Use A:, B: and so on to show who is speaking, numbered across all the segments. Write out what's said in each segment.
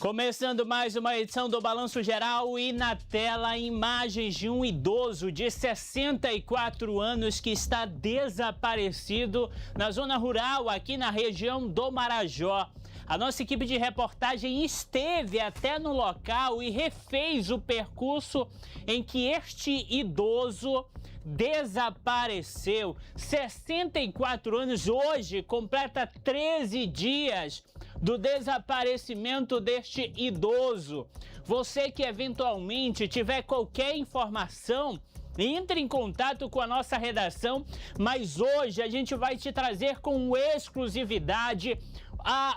A: Começando mais uma edição do Balanço Geral e na tela imagens de um idoso de 64 anos que está desaparecido na zona rural aqui na região do Marajó. A nossa equipe de reportagem esteve até no local e refez o percurso em que este idoso desapareceu. 64 anos, hoje completa 13 dias do desaparecimento deste idoso. Você que eventualmente tiver qualquer informação, entre em contato com a nossa redação, mas hoje a gente vai te trazer com exclusividade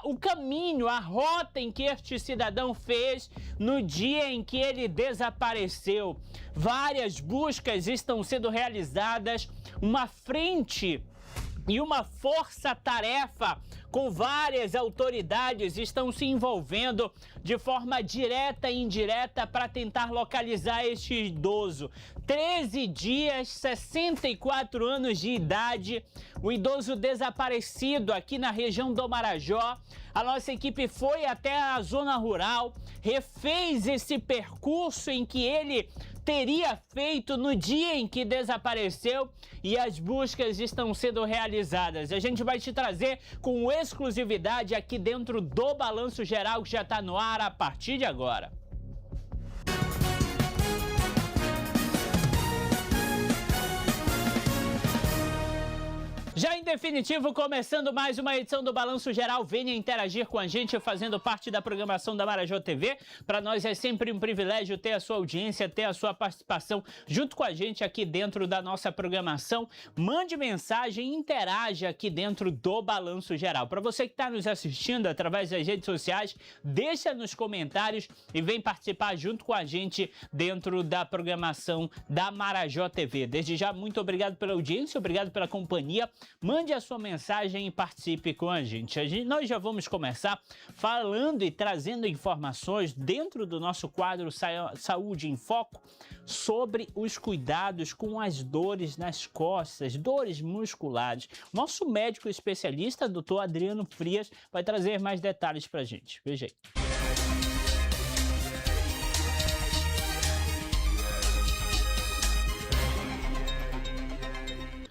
A: o caminho, a rota em que este cidadão fez no dia em que ele desapareceu. Várias buscas estão sendo realizadas, uma frente e uma força-tarefa com várias autoridades estão se envolvendo de forma direta e indireta para tentar localizar este idoso. 13 dias, 64 anos de idade, o idoso desaparecido aqui na região do Marajó. A nossa equipe foi até a zona rural, refez esse percurso em que ele teria feito no dia em que desapareceu e as buscas estão sendo realizadas. A gente vai te trazer com exclusividade aqui dentro do Balanço Geral que já está no ar a partir de agora. Já em definitivo, começando mais uma edição do Balanço Geral, venha interagir com a gente fazendo parte da programação da Marajó TV. Para nós é sempre um privilégio ter a sua audiência, ter a sua participação junto com a gente aqui dentro da nossa programação. Mande mensagem, interaja aqui dentro do Balanço Geral. Para você que está nos assistindo através das redes sociais, deixa nos comentários e vem participar junto com a gente dentro da programação da Marajó TV. Desde já, muito obrigado pela audiência, obrigado pela companhia. Mande a sua mensagem e participe com a gente. Nós já vamos começar falando e trazendo informações dentro do nosso quadro Saúde em Foco sobre os cuidados com as dores nas costas, dores musculares. Nosso médico especialista, Dr. Adriano Frias, vai trazer mais detalhes para a gente. Veja aí.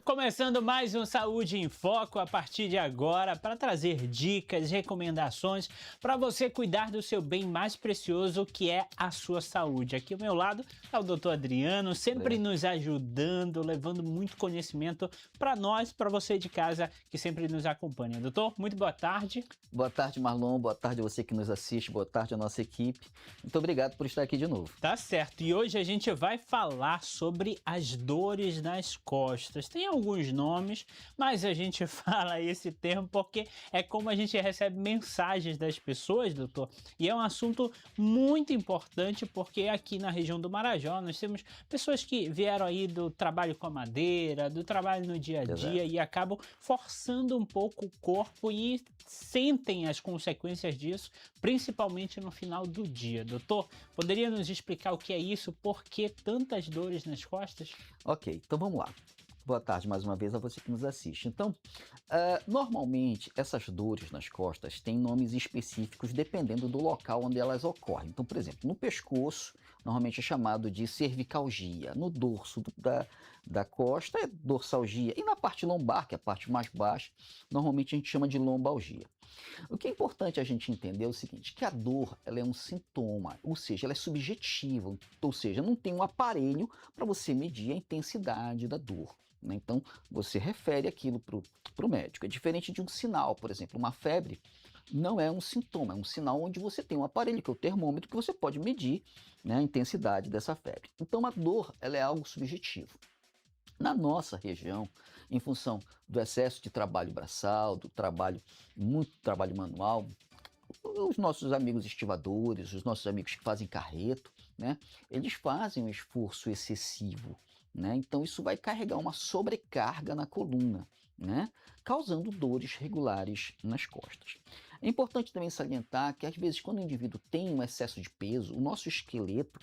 A: Começando mais um Saúde em Foco a partir de agora para trazer dicas, recomendações para você cuidar do seu bem mais precioso, que é a sua saúde. Aqui ao meu lado é o Dr. Adriano, sempre nos ajudando, levando muito conhecimento para nós, para você de casa que sempre nos acompanha. Doutor, muito boa tarde.
B: Boa tarde, Marlon. Boa tarde a você que nos assiste. Boa tarde à nossa equipe. Muito obrigado por estar aqui de novo.
A: Tá certo. E hoje a gente vai falar sobre as dores nas costas. Tem alguns nomes, mas a gente fala esse termo porque é como a gente recebe mensagens das pessoas, doutor, e é um assunto muito importante porque aqui na região do Marajó nós temos pessoas que vieram aí do trabalho com a madeira, do trabalho no dia a dia e acabam forçando um pouco o corpo e sentem as consequências disso, principalmente no final do dia. Doutor, poderia nos explicar o que é isso? Por que tantas dores nas costas?
B: Ok, então vamos lá. Boa tarde mais uma vez a você que nos assiste. Então, normalmente essas dores nas costas têm nomes específicos dependendo do local onde elas ocorrem. Então, por exemplo, no pescoço, normalmente é chamado de cervicalgia. No dorso da costa é dorsalgia. E na parte lombar, que é a parte mais baixa, normalmente a gente chama de lombalgia. O que é importante a gente entender é o seguinte, que a dor ela é um sintoma, ou seja, ela é subjetiva, ou seja, não tem um aparelho para você medir a intensidade da dor. Então, você refere aquilo para o médico. É diferente de um sinal, por exemplo, uma febre não é um sintoma, é um sinal onde você tem um aparelho, que é o termômetro, que você pode medir, né, a intensidade dessa febre. Então, a dor ela é algo subjetivo. Na nossa região, em função do excesso de trabalho braçal, muito trabalho manual, os nossos amigos estivadores, os nossos amigos que fazem carreto, né, eles fazem um esforço excessivo. Então isso vai carregar uma sobrecarga na coluna, causando dores regulares nas costas. É importante também salientar que às vezes quando o indivíduo tem um excesso de peso, o nosso esqueleto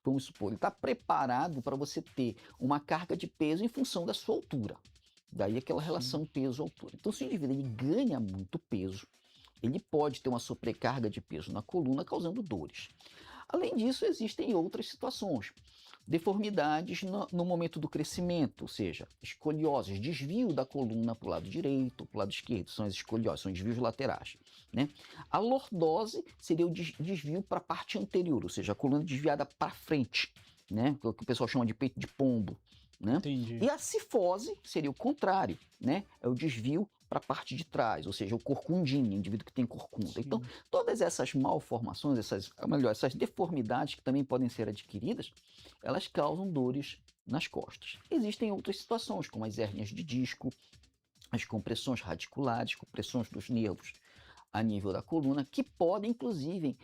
B: vamos supor, ele está preparado para você ter uma carga de peso em função da sua altura. Daí aquela relação peso-altura. Então se o indivíduo ele ganha muito peso, ele pode ter uma sobrecarga de peso na coluna, causando dores. Além disso, existem outras situações. Deformidades no momento do crescimento, ou seja, escolioses, desvio da coluna para o lado direito, para o lado esquerdo, são as escolioses, são desvios laterais. Né? A lordose seria o desvio para a parte anterior, ou seja, a coluna desviada para frente, né? O que o pessoal chama de peito de pombo. Né?
A: Entendi.
B: E a cifose seria o contrário, né? É o desvio para a parte de trás, ou seja, o corcundinho, o indivíduo que tem corcunda.
A: Sim.
B: Então, todas essas malformações, essas deformidades que também podem ser adquiridas, elas causam dores nas costas. Existem outras situações, como as hérnias de disco, as compressões radiculares, compressões dos nervos a nível da coluna, que podem, inclusive,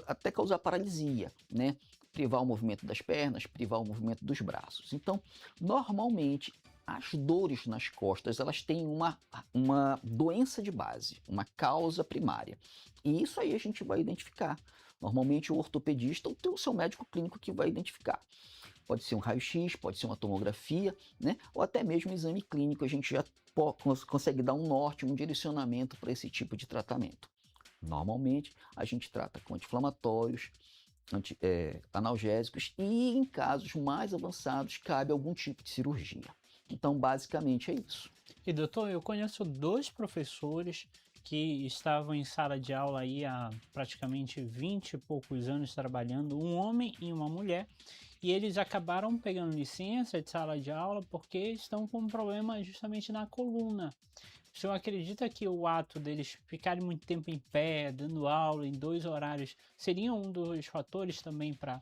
B: até causar paralisia, né? Privar o movimento das pernas, privar o movimento dos braços. Então, normalmente, as dores nas costas, elas têm uma doença de base, uma causa primária. E isso aí a gente vai identificar. Normalmente, o ortopedista ou o seu médico clínico que vai identificar. Pode ser um raio-x, pode ser uma tomografia, né? Ou até mesmo um exame clínico, a gente já consegue dar um norte, um direcionamento para esse tipo de tratamento. Normalmente, a gente trata com anti-inflamatórios, analgésicos e, em casos mais avançados, cabe algum tipo de cirurgia. Então, basicamente, é isso.
A: E, doutor, eu conheço 2 professores que estavam em sala de aula aí há praticamente 20 e poucos anos trabalhando, um homem e uma mulher, e eles acabaram pegando licença de sala de aula porque estão com um problema justamente na coluna. O senhor acredita que o ato deles ficarem muito tempo em pé, dando aula em 2 horários, seria um dos fatores também para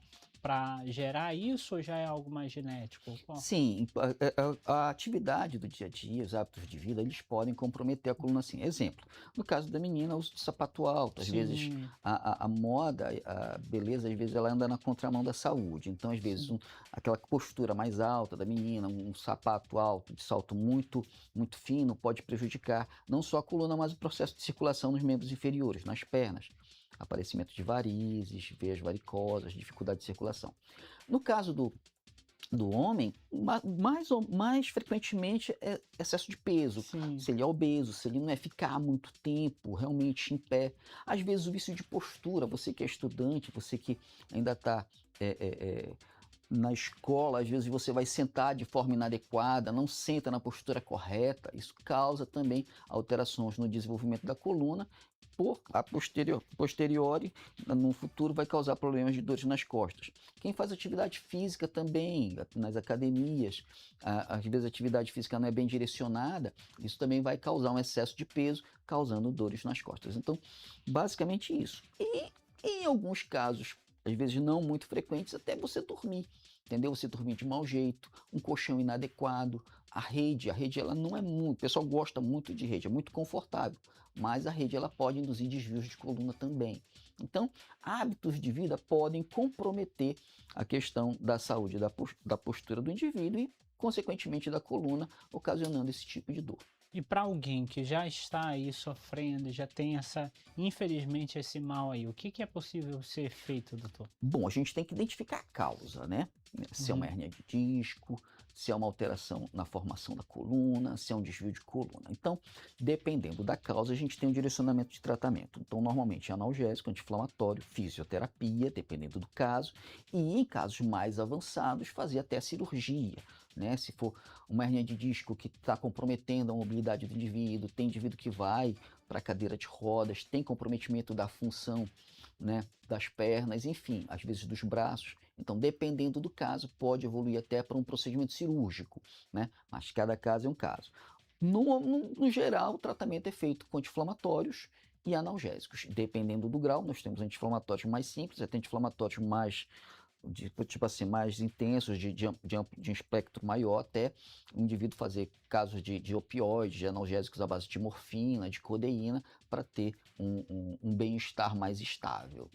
A: gerar isso, ou já é algo mais genético?
B: Sim, a atividade do dia a dia, os hábitos de vida, eles podem comprometer a coluna assim. Exemplo, no caso da menina, o uso de sapato alto. Às vezes a moda, a beleza, às vezes ela anda na contramão da saúde. Então, às vezes, aquela postura mais alta da menina, um sapato alto, de salto muito, muito fino, pode prejudicar não só a coluna, mas o processo de circulação nos membros inferiores, nas pernas. Aparecimento de varizes, veias varicosas, dificuldade de circulação. No caso do homem, mais frequentemente é excesso de peso.
A: Sim.
B: Se ele é obeso, se ele não é ficar muito tempo realmente em pé. Às vezes o vício de postura, você que é estudante, você que ainda está na escola, às vezes você vai sentar de forma inadequada, não senta na postura correta, isso causa também alterações no desenvolvimento da coluna, a posteriori, no futuro, vai causar problemas de dores nas costas. Quem faz atividade física também, nas academias, às vezes a atividade física não é bem direcionada, isso também vai causar um excesso de peso, causando dores nas costas. Então, basicamente isso. E em alguns casos, às vezes não muito frequentes, até você dormir, entendeu? Você dormir de mau jeito, um colchão inadequado, a rede ela não é muito, o pessoal gosta muito de rede, é muito confortável, mas a rede ela pode induzir desvios de coluna também. Então, hábitos de vida podem comprometer a questão da saúde da postura do indivíduo e, consequentemente, da coluna, ocasionando esse tipo de dor.
A: E para alguém que já está aí sofrendo, já tem infelizmente, esse mal aí, o que é possível ser feito, doutor?
B: Bom, a gente tem que identificar a causa, né? Se é uma hérnia de disco, se é uma alteração na formação da coluna, se é um desvio de coluna. Então, dependendo da causa, a gente tem um direcionamento de tratamento. Então, normalmente é analgésico, anti-inflamatório, fisioterapia, dependendo do caso, e em casos mais avançados, fazer até a cirurgia. Né? Se for uma hérnia de disco que está comprometendo a mobilidade do indivíduo, tem indivíduo que vai para a cadeira de rodas, tem comprometimento da função, né, das pernas, enfim, às vezes dos braços. Então, dependendo do caso, pode evoluir até para um procedimento cirúrgico, né? Mas cada caso é um caso. No geral, o tratamento é feito com anti-inflamatórios e analgésicos. Dependendo do grau, nós temos anti-inflamatórios mais simples, até anti-inflamatórios mais mais intensos, de um espectro maior, até o indivíduo fazer casos de opioides, de analgésicos à base de morfina, de codeína, para ter um bem-estar mais estável.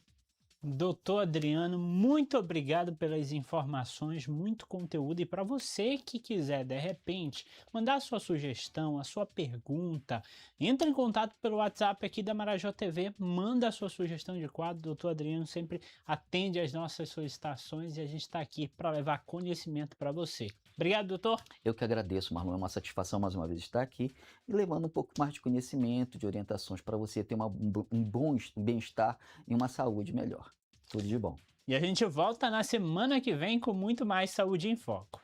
A: Doutor Adriano, muito obrigado pelas informações, muito conteúdo. E para você que quiser, de repente, mandar a sua sugestão, a sua pergunta, entre em contato pelo WhatsApp aqui da Marajó TV, manda a sua sugestão de quadro. Doutor Adriano sempre atende às nossas solicitações e a gente está aqui para levar conhecimento para você. Obrigado, doutor.
B: Eu que agradeço, Marlon. É uma satisfação mais uma vez estar aqui e levando um pouco mais de conhecimento, de orientações para você ter um bom bem-estar e uma saúde melhor. Tudo de bom.
A: E a gente volta na semana que vem com muito mais Saúde em Foco.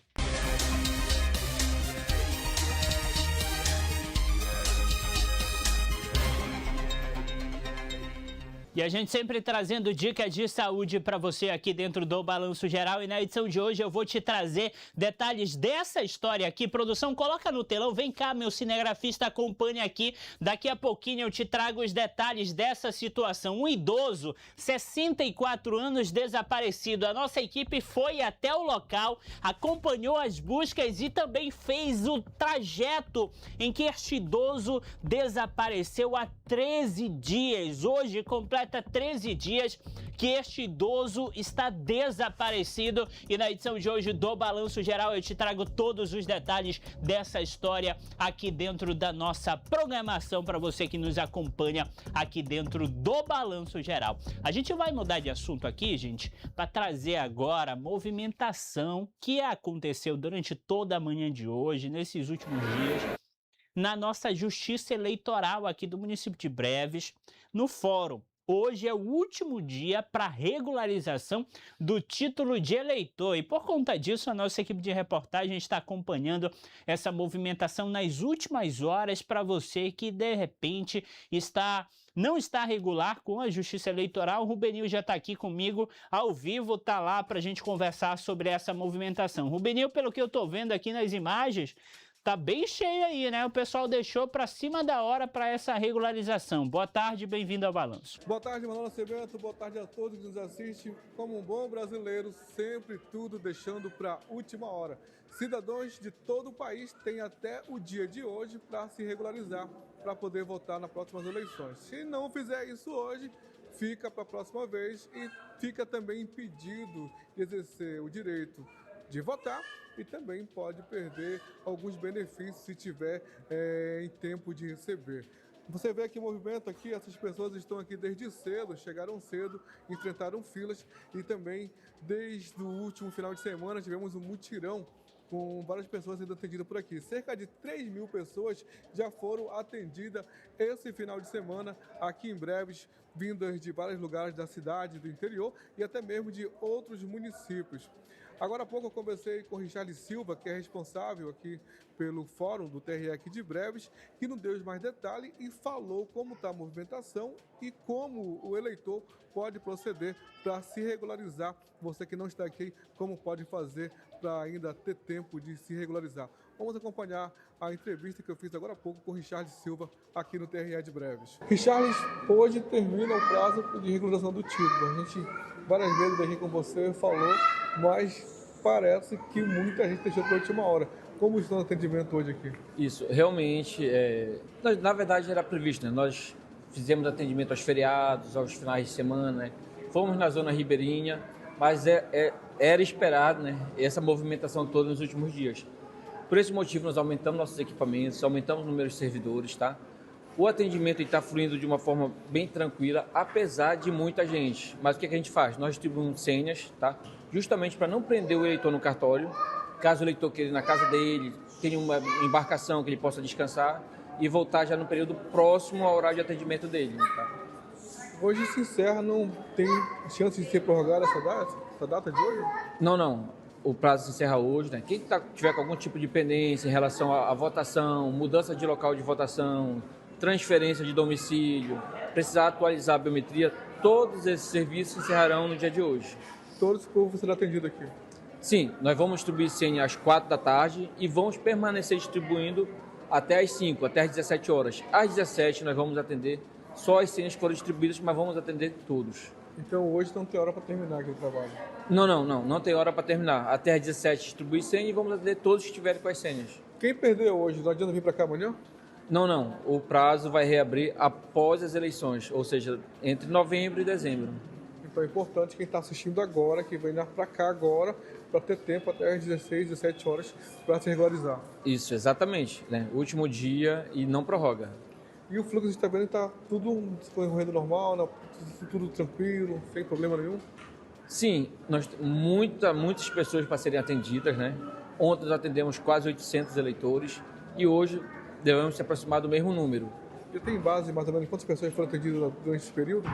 A: E a gente sempre trazendo dicas de saúde para você aqui dentro do Balanço Geral. E na edição de hoje eu vou te trazer detalhes dessa história aqui. Produção, coloca no telão. Vem cá, meu cinegrafista, acompanhe aqui. Daqui a pouquinho eu te trago os detalhes dessa situação. Um idoso, 64 anos, desaparecido. A nossa equipe foi até o local, acompanhou as buscas e também fez o trajeto em que este idoso desapareceu há 13 dias. Hoje completa 13 dias que este idoso está desaparecido e na edição de hoje do Balanço Geral eu te trago todos os detalhes dessa história aqui dentro da nossa programação para você que nos acompanha aqui dentro do Balanço Geral. A gente vai mudar de assunto aqui, gente, para trazer agora a movimentação que aconteceu durante toda a manhã de hoje, nesses últimos dias, na nossa Justiça Eleitoral aqui do município de Breves, no Fórum. Hoje é o último dia para regularização do título de eleitor e por conta disso a nossa equipe de reportagem está acompanhando essa movimentação nas últimas horas para você que de repente não está regular com a Justiça Eleitoral. O Rubenil já está aqui comigo ao vivo, está lá para a gente conversar sobre essa movimentação. Rubenil, pelo que eu estou vendo aqui nas imagens, tá bem cheio aí, né? O pessoal deixou para cima da hora para essa regularização. Boa tarde, bem-vindo ao Balanço.
C: Boa tarde, Manuel Nascimento. Boa tarde a todos que nos assistem. Como um bom brasileiro, sempre tudo deixando para a última hora. Cidadãos de todo o país têm até o dia de hoje para se regularizar, para poder votar nas próximas eleições. Se não fizer isso hoje, fica para a próxima vez e fica também impedido de exercer o direito de votar e também pode perder alguns benefícios se tiver em tempo de receber. Você vê aqui o movimento aqui, essas pessoas estão aqui desde cedo, chegaram cedo, enfrentaram filas e também desde o último final de semana tivemos um mutirão com várias pessoas sendo atendidas por aqui. Cerca de 3.000 pessoas já foram atendidas esse final de semana aqui em Breves, vindas de vários lugares da cidade, do interior e até mesmo de outros municípios. Agora há pouco eu conversei com o Richard Silva, que é responsável aqui pelo Fórum do TRE aqui de Breves, que nos deu mais detalhes e falou como está a movimentação e como o eleitor pode proceder para se regularizar. Você que não está aqui, como pode fazer para ainda ter tempo de se regularizar. Vamos acompanhar a entrevista que eu fiz agora há pouco com o Richard Silva aqui no TRE de Breves. Richard, hoje termina o prazo de regularização do título. A gente várias vezes aqui com você falou, mas parece que muita gente deixou para a última hora. Como está o atendimento hoje aqui?
D: Isso, realmente, na verdade era previsto, né? Nós fizemos atendimento aos feriados, aos finais de semana, né? Fomos na zona ribeirinha, mas era esperado, né? Essa movimentação toda nos últimos dias. Por esse motivo nós aumentamos nossos equipamentos, aumentamos o número de servidores, tá? O atendimento está fluindo de uma forma bem tranquila, apesar de muita gente. Mas o que a gente faz? Nós distribuímos senhas, tá? Justamente para não prender o eleitor no cartório, caso o eleitor queira ir na casa dele, tenha uma embarcação que ele possa descansar e voltar já no período próximo ao horário de atendimento dele. Tá?
C: Hoje se encerra, não tem chance de ser prorrogada essa data de hoje?
D: Não. O prazo se encerra hoje, né? Quem tiver com algum tipo de pendência em relação à votação, mudança de local de votação, transferência de domicílio, precisar atualizar a biometria, todos esses serviços se encerrarão no dia de hoje.
C: Todo esse povo será atendido aqui?
D: Sim, nós vamos distribuir senha às 4 da tarde e vamos permanecer distribuindo até às 5, até às 17 horas. Às 17 nós vamos atender só as senhas que foram distribuídas, mas vamos atender todos.
C: Então hoje não tem hora para terminar aquele trabalho?
D: Não tem hora para terminar. Até às 17 distribuir senha e vamos atender todos que estiverem com as senhas.
C: Quem perdeu hoje, não adianta vir para cá amanhã?
D: Não. O prazo vai reabrir após as eleições, ou seja, entre novembro e dezembro.
C: Então Então é importante quem está assistindo agora, que venha para cá agora, para ter tempo até às 16, 17 horas para se regularizar.
D: Isso, exatamente, né? Último dia e não prorroga.
C: E o fluxo, a gente está vendo que está tudo correndo normal, tudo tranquilo, sem problema nenhum?
D: Sim, nós temos muitas pessoas para serem atendidas, né? Ontem nós atendemos quase 800 eleitores e hoje devemos se aproximar do mesmo número.
C: E tem base, mais ou menos, quantas pessoas foram atendidas durante esse período?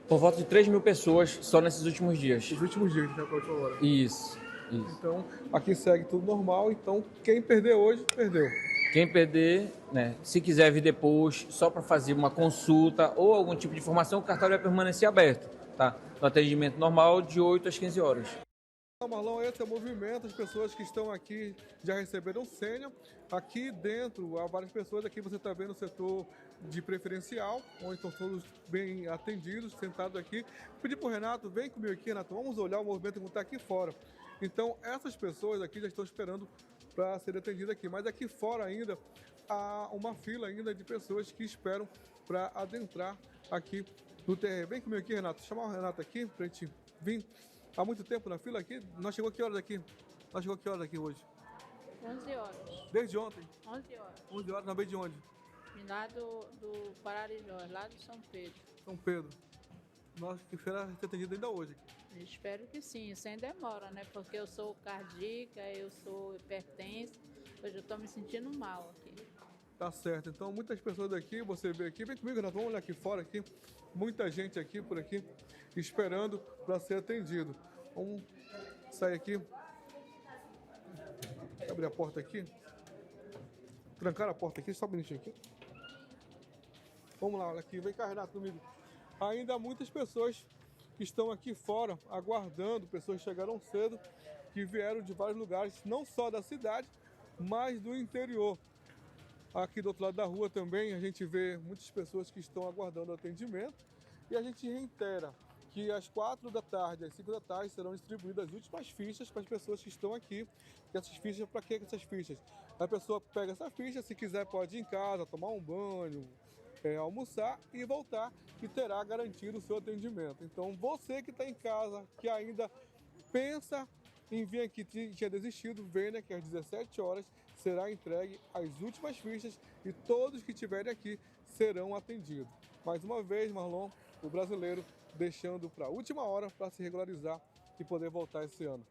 D: Por volta de 3 mil pessoas só nesses últimos dias.
C: Os últimos dias, até a última hora.
D: Isso.
C: Então, aqui segue tudo normal, então quem perder hoje, perdeu.
D: Quem perder, né, se quiser vir depois, só para fazer uma consulta ou algum tipo de informação, o cartório vai permanecer aberto, tá? No atendimento normal, de 8 às 15 horas.
C: Marlon, esse é o movimento, as pessoas que estão aqui já receberam senha. Aqui dentro, há várias pessoas, aqui você está vendo o setor de preferencial, onde estão todos bem atendidos, sentados aqui. Pedi para o Renato, vem comigo aqui, Renato, vamos olhar o movimento que está aqui fora. Então, essas pessoas aqui já estão esperando para serem atendidas aqui, mas aqui fora ainda há uma fila ainda de pessoas que esperam para adentrar aqui no terreno. Vem comigo aqui, Renato, chamar o Renato aqui para a gente vir. Há muito tempo na fila aqui? Nós chegou a que horas aqui? Nós chegou a que horas aqui hoje?
E: 11 horas.
C: Desde ontem?
E: 11 horas.
C: 11 horas, na vez de onde?
E: Lá do Pararijós, lá do São Pedro.
C: São Pedro. Nós que será ser atendido ainda hoje.
E: Espero que sim, sem demora, né? Porque eu sou cardíaca, eu sou hipertensa, hoje eu estou me sentindo mal aqui.
C: Tá certo, então muitas pessoas daqui, você vê aqui, vem comigo, Renato, vamos olhar aqui fora aqui. Muita gente aqui por aqui esperando para ser atendido. Vamos sair aqui. Abrir a porta aqui. Trancar a porta aqui, só um minutinho aqui. Vamos lá, olha aqui, vem cá, Renato, comigo. Ainda há muitas pessoas que estão aqui fora aguardando, pessoas que chegaram cedo, que vieram de vários lugares, não só da cidade, mas do interior. Aqui do outro lado da rua também a gente vê muitas pessoas que estão aguardando atendimento e a gente reitera que às 4 da tarde, às 5 da tarde serão distribuídas as últimas fichas para as pessoas que estão aqui. E essas fichas, para que essas fichas? A pessoa pega essa ficha, se quiser pode ir em casa, tomar um banho, almoçar e voltar e terá garantido o seu atendimento. Então você que está em casa, que ainda pensa em vir aqui, tinha desistido, venha que às 17 horas será entregue as últimas fichas e todos que estiverem aqui serão atendidos. Mais uma vez, Marlon, o brasileiro deixando para a última hora para se regularizar e poder voltar esse ano.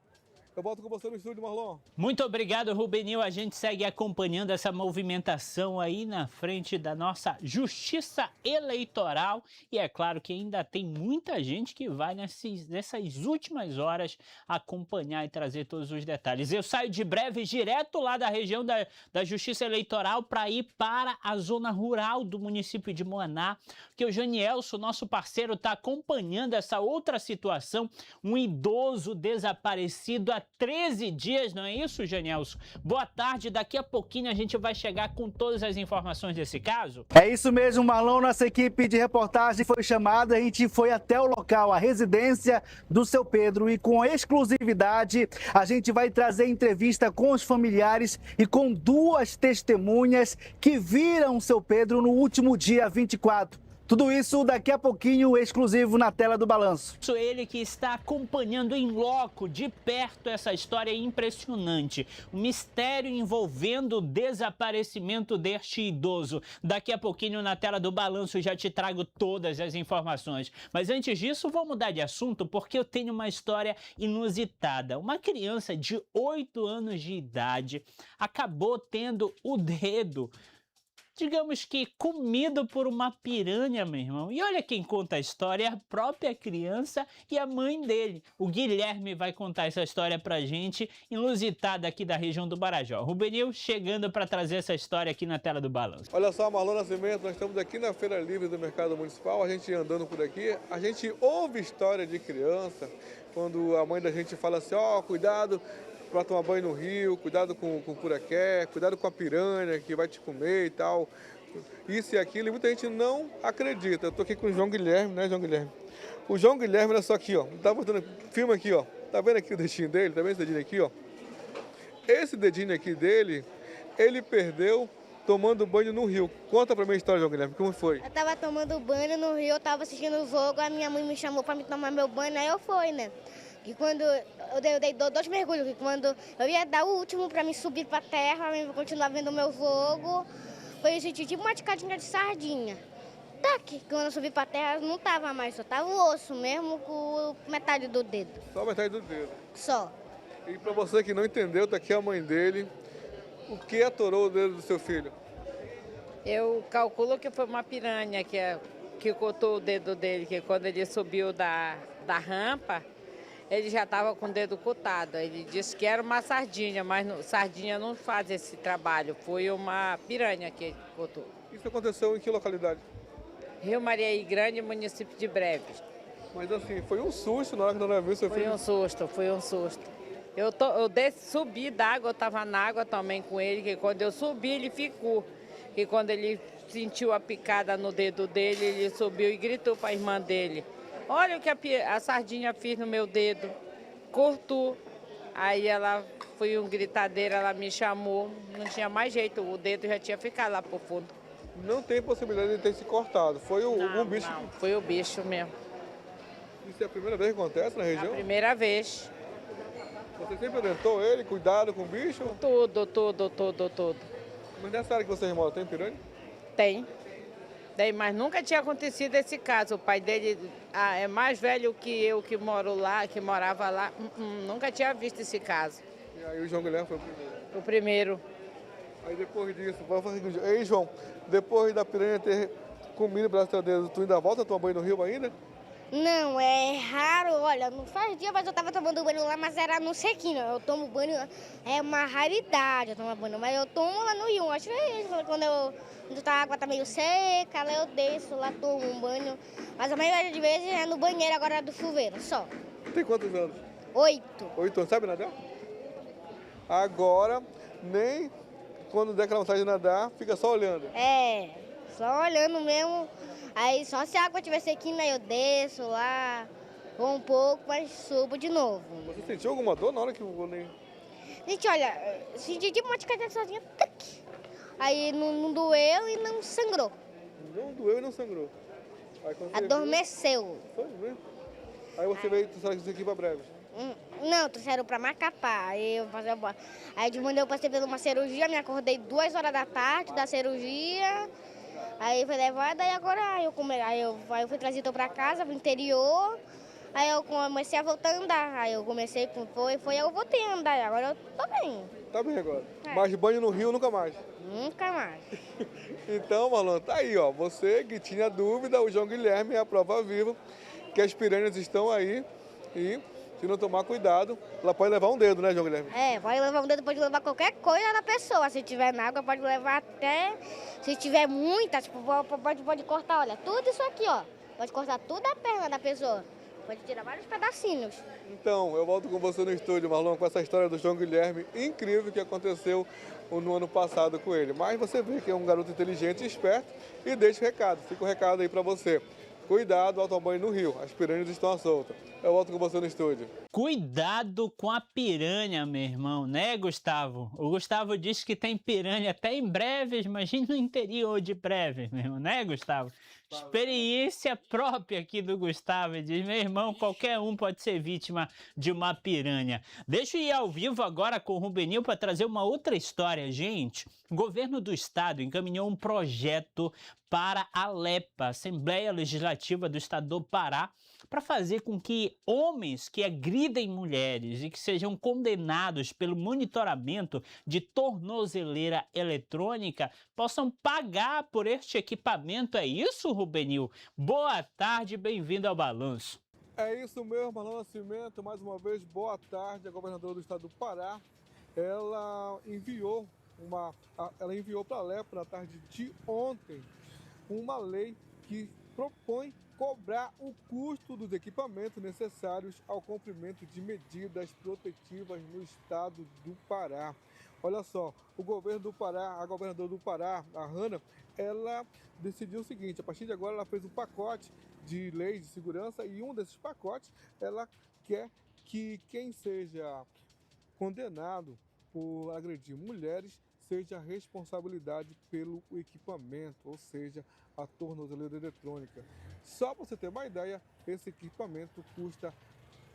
C: Eu volto com você no estúdio, Marlon.
A: Muito obrigado, Rubenil. A gente segue acompanhando essa movimentação aí na frente da nossa Justiça Eleitoral. E é claro que ainda tem muita gente que vai nessas últimas horas acompanhar e trazer todos os detalhes. Eu saio de breve direto lá da região da Justiça Eleitoral para ir para a zona rural do município de Moaná, porque o Janielson, nosso parceiro, está acompanhando essa outra situação, um idoso desaparecido há 13 dias, não é isso, Janielson? Boa tarde, daqui a pouquinho a gente vai chegar com todas as informações desse caso.
F: É isso mesmo, Marlon, nossa equipe de reportagem foi chamada, a gente foi até o local, a residência do seu Pedro, e com exclusividade a gente vai trazer entrevista com os familiares e com duas testemunhas que viram o seu Pedro no último dia 24. Tudo isso daqui a pouquinho, exclusivo na tela do Balanço.
A: Ele que está acompanhando em loco, de perto, essa história impressionante. O mistério envolvendo o desaparecimento deste idoso. Daqui a pouquinho na tela do Balanço já te trago todas as informações. Mas antes disso, vou mudar de assunto porque eu tenho uma história inusitada. Uma criança de 8 anos de idade acabou tendo o dedo, digamos que comido por uma piranha, meu irmão. E olha quem conta a história, é a própria criança e a mãe dele. O Guilherme vai contar essa história pra gente, inusitada aqui da região do Marajó. Rubenil chegando para trazer essa história aqui na tela do Balanço.
C: Olha só, Marlon Nascimento, nós estamos aqui na Feira Livre do Mercado Municipal, a gente andando por aqui, a gente ouve história de criança, quando a mãe da gente fala assim, ó, cuidado para tomar banho no rio, cuidado com o puraqué, cuidado com a piranha que vai te comer e tal, isso e aquilo, e muita gente não acredita. Eu tô aqui com o João Guilherme, né, João Guilherme? O João Guilherme, olha só aqui, ó, tá mostrando, filma aqui, ó, tá vendo aqui o dedinho dele, tá vendo esse dedinho aqui, ó? Esse dedinho aqui dele, ele perdeu tomando banho no rio. Conta pra mim a história, João Guilherme, como foi?
G: Eu tava tomando banho no rio, eu tava assistindo o jogo, a minha mãe me chamou pra me tomar meu banho, aí eu fui, né? E quando eu dei 2 mergulhos, que quando eu ia dar o último pra me subir pra terra, pra mim continuar vendo o meu jogo, foi eu senti tipo uma ticadinha de sardinha. Tá que quando eu subi pra terra não tava mais, só tava o osso mesmo com metade do dedo.
C: Só metade do dedo.
G: Só.
C: E pra você que não entendeu, tá aqui a mãe dele. O que atorou o dedo do seu filho?
H: Eu calculo que foi uma piranha que cortou o dedo dele, que quando ele subiu da rampa, ele já estava com o dedo cortado. Ele disse que era uma sardinha, mas sardinha não faz esse trabalho. Foi uma piranha que ele cortou.
C: Isso aconteceu em que localidade?
H: Rio Maria Grande, município de Breves.
C: Mas assim, foi um susto na hora que a dona viu seu
H: Foi
C: filho.
H: um susto. Subi da água, eu estava na água também com ele, que quando eu subi ele ficou. E quando ele sentiu a picada no dedo dele, ele subiu e gritou para a irmã dele: olha o que a sardinha fez no meu dedo, cortou. Aí ela foi um gritadeira, ela me chamou, não tinha mais jeito, o dedo já tinha ficado lá pro fundo.
C: Não tem possibilidade de ter se cortado. Foi algum bicho.
H: Não, foi o bicho mesmo.
C: Isso é a primeira vez que acontece na
H: A
C: região?
H: primeira vez.
C: Você sempre orientou ele, cuidado com o bicho?
H: Tudo.
C: Mas nessa área que vocês moram, tem piranha?
H: Tem, mas nunca tinha acontecido esse caso. O pai dele é mais velho que eu, que morava lá. Nunca tinha visto esse caso.
C: E aí o João Guilherme foi o primeiro.
H: O primeiro.
C: Aí depois disso, ei João, depois da piranha ter comido o braço do teu dedo, tu ainda volta a tomar banho no rio ainda?
G: Não, é raro, olha, não faz dia, mas eu tava tomando banho lá, mas era no sequinho. Eu tomo banho, é uma raridade eu tomar banho, mas eu tomo lá no rio. Acho que é isso, quando a água tá meio seca, lá eu desço, lá tomo um banho. Mas a maioria de vezes é no banheiro agora do chuveiro, só.
C: Tem quantos anos?
G: 8.
C: 8 anos, sabe nadar? Agora, nem quando der aquela vontade de nadar, fica só olhando.
G: É, só olhando mesmo. Aí só se a água estiver sequinha, aí eu desço lá, vou um pouco, mas subo de novo.
C: Você sentiu alguma dor na hora que eu nem...
G: Gente, olha, senti tipo uma ticadinha sozinha, tac. Aí não doeu e não sangrou.
C: Não doeu e não sangrou. Aí, quando você
G: Adormeceu.
C: viu, foi mesmo? Aí você veio, tu sabe que isso aqui pra Breves.
G: Não, trouxeram pra Macapá. Aí de manhã eu passei por uma cirurgia, me acordei 2 horas da tarde da cirurgia. Aí foi levada e agora aí eu fui trazido pra casa, pro interior. Aí eu comecei a voltar a andar. Aí eu comecei, eu voltei a andar. Agora eu tô bem.
C: Tá bem agora.
G: É.
C: Mas banho no rio nunca mais.
G: Nunca mais.
C: Então, Marlon, tá aí, ó. Você que tinha dúvida, o João Guilherme é a prova viva que as piranhas estão aí e se não tomar cuidado, ela pode levar um dedo, né, João Guilherme?
G: É, pode levar um dedo, pode levar qualquer coisa da pessoa. Se tiver na água, pode levar até... Se tiver muita, tipo, pode cortar, olha, tudo isso aqui, ó. Pode cortar toda a perna da pessoa. Pode tirar vários pedacinhos.
C: Então, eu volto com você no estúdio, Marlon, com essa história do João Guilherme incrível que aconteceu no ano passado com ele. Mas você vê que é um garoto inteligente e esperto e deixa o recado. Fica o recado aí pra você. Cuidado ao tomar banho no rio, as piranhas estão à solta. Eu volto com você no estúdio.
A: Cuidado com a piranha, meu irmão, né, Gustavo? O Gustavo disse que tem piranha até em Breves, imagina no interior de Breves, meu irmão, né, Gustavo? Experiência própria aqui do Gustavo. Ele diz, meu irmão, qualquer um pode ser vítima de uma piranha. Deixa eu ir ao vivo agora com o Rubenil para trazer uma outra história, gente. O governo do estado encaminhou um projeto para a ALEPA, Assembleia Legislativa do Estado do Pará, para fazer com que homens que agridem mulheres e que sejam condenados pelo monitoramento de tornozeleira eletrônica possam pagar por este equipamento. É isso, Rubenil? Boa tarde, bem-vindo ao Balanço.
C: É isso mesmo, Marlon Nascimento. Mais uma vez, boa tarde. A governadora do estado do Pará, ela enviou para a ALEPA na tarde de ontem uma lei que propõe cobrar o custo dos equipamentos necessários ao cumprimento de medidas protetivas no estado do Pará. Olha só, o governo do Pará, a governadora do Pará, a Hanna, ela decidiu o seguinte: a partir de agora ela fez um pacote de leis de segurança e um desses pacotes ela quer que quem seja condenado por agredir mulheres seja a responsabilidade pelo equipamento, ou seja, a tornozeleira eletrônica. Só para você ter uma ideia, esse equipamento custa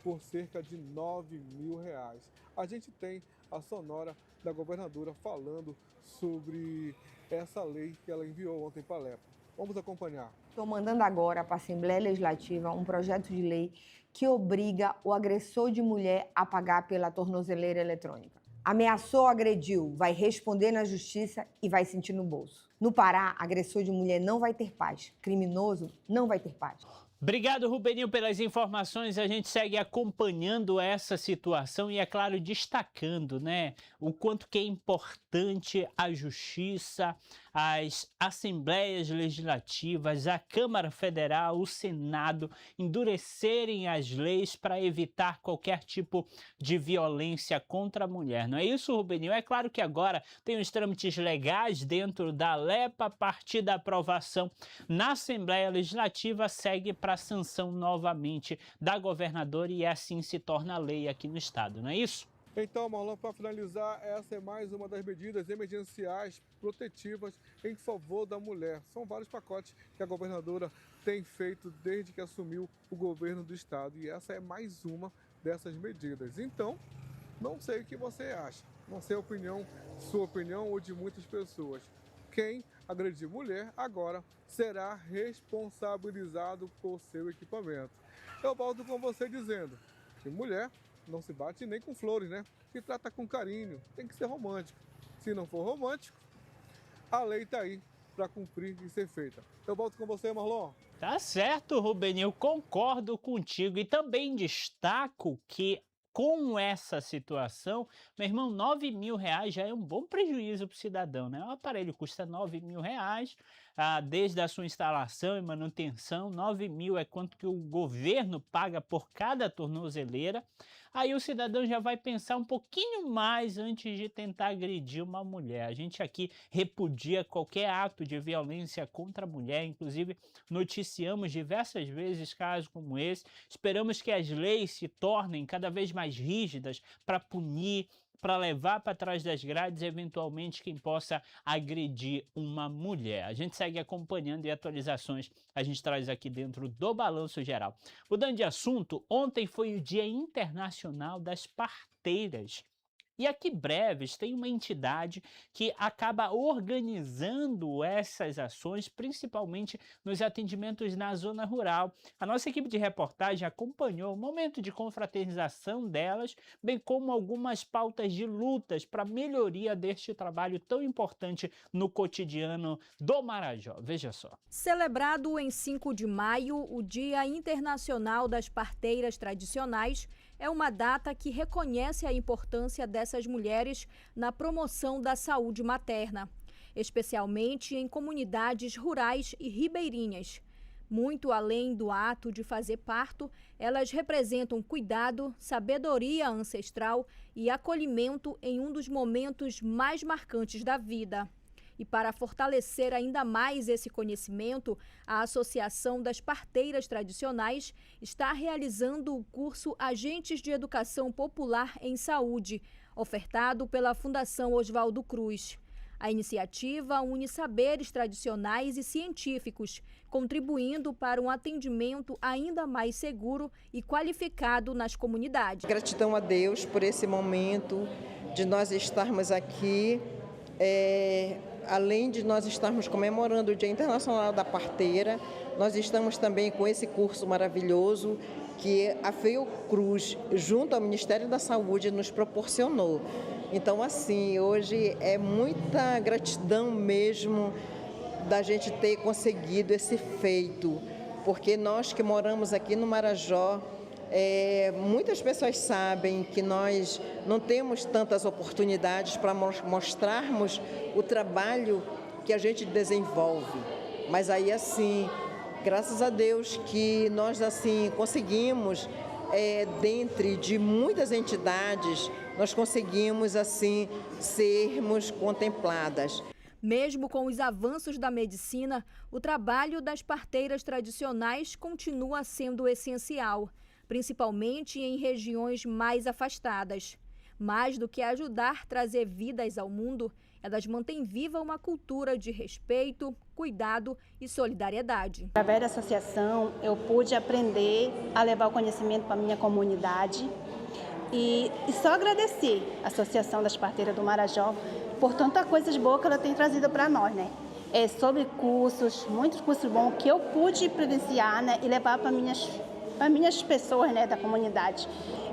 C: por cerca de R$9.000. A gente tem a sonora da governadora falando sobre essa lei que ela enviou ontem para a LEPA. Vamos acompanhar.
I: Estou mandando agora para a Assembleia Legislativa um projeto de lei que obriga o agressor de mulher a pagar pela tornozeleira eletrônica. Ameaçou, agrediu, vai responder na justiça e vai sentir no bolso. No Pará, agressor de mulher não vai ter paz. Criminoso não vai ter paz.
A: Obrigado, Rubeninho, pelas informações. A gente segue acompanhando essa situação e, é claro, destacando, né, o quanto que é importante a justiça, as assembleias legislativas, a Câmara Federal, o Senado endurecerem as leis para evitar qualquer tipo de violência contra a mulher. Não é isso, Rubeninho? É claro que agora tem os trâmites legais dentro da LEPA, a partir da aprovação na Assembleia Legislativa, segue para a sanção novamente da governadora e assim se torna lei aqui no estado, não é isso?
C: Então, Marlon, para finalizar, essa é mais uma das medidas emergenciais protetivas em favor da mulher. São vários pacotes que a governadora tem feito desde que assumiu o governo do estado e essa é mais uma dessas medidas. Então, não sei o que você acha, não sei a opinião, sua opinião ou de muitas pessoas. Quem agredir mulher agora será responsabilizado por seu equipamento. Eu volto com você dizendo que mulher não se bate nem com flores, né? Se trata com carinho, tem que ser romântico. Se não for romântico, a lei está aí para cumprir e ser feita. Eu volto com você, Marlon.
A: Tá certo, Rubeninho, concordo contigo e também destaco que com essa situação, meu irmão, R$9.000 já é um bom prejuízo para o cidadão, né? O aparelho custa R$9.000, desde a sua instalação e manutenção, 9.000 é quanto que o governo paga por cada tornozeleira. Aí o cidadão já vai pensar um pouquinho mais antes de tentar agredir uma mulher. A gente aqui repudia qualquer ato de violência contra a mulher, inclusive noticiamos diversas vezes casos como esse. Esperamos que as leis se tornem cada vez mais rígidas para punir, para levar para trás das grades, eventualmente, quem possa agredir uma mulher. A gente segue acompanhando e atualizações a gente traz aqui dentro do Balanço Geral. Mudando de assunto, ontem foi o Dia Internacional das Parteiras. E aqui Breves tem uma entidade que acaba organizando essas ações, principalmente nos atendimentos na zona rural. A nossa equipe de reportagem acompanhou o momento de confraternização delas, bem como algumas pautas de lutas para melhoria deste trabalho tão importante no cotidiano do Marajó. Veja só.
J: Celebrado em 5 de maio, o Dia Internacional das Parteiras Tradicionais é uma data que reconhece a importância dessas mulheres na promoção da saúde materna, especialmente em comunidades rurais e ribeirinhas. Muito além do ato de fazer parto, elas representam cuidado, sabedoria ancestral e acolhimento em um dos momentos mais marcantes da vida. E para fortalecer ainda mais esse conhecimento, a Associação das Parteiras Tradicionais está realizando o curso Agentes de Educação Popular em Saúde, ofertado pela Fundação Oswaldo Cruz. A iniciativa une saberes tradicionais e científicos, contribuindo para um atendimento ainda mais seguro e qualificado nas comunidades.
K: Gratidão a Deus por esse momento de nós estarmos aqui. Além de nós estarmos comemorando o Dia Internacional da Parteira, nós estamos também com esse curso maravilhoso que a Fiocruz, junto ao Ministério da Saúde, nos proporcionou. Então, assim, hoje é muita gratidão mesmo da gente ter conseguido esse feito, porque nós que moramos aqui no Marajó, muitas pessoas sabem que nós não temos tantas oportunidades para mostrarmos o trabalho que a gente desenvolve. Mas aí, assim, graças a Deus que nós, assim, conseguimos, dentre de muitas entidades, nós conseguimos, assim, sermos contempladas.
J: Mesmo com os avanços da medicina, o trabalho das parteiras tradicionais continua sendo essencial, principalmente em regiões mais afastadas. Mais do que ajudar a trazer vidas ao mundo, elas mantêm viva uma cultura de respeito, cuidado e solidariedade.
L: Através da associação, eu pude aprender a levar o conhecimento para a minha comunidade e só agradecer a Associação das Parteiras do Marajó por tanta coisa boa que ela tem trazido para nós, né? Sobre cursos, muitos cursos bons que eu pude presenciar, né, e levar para minhas pessoas, né, da comunidade.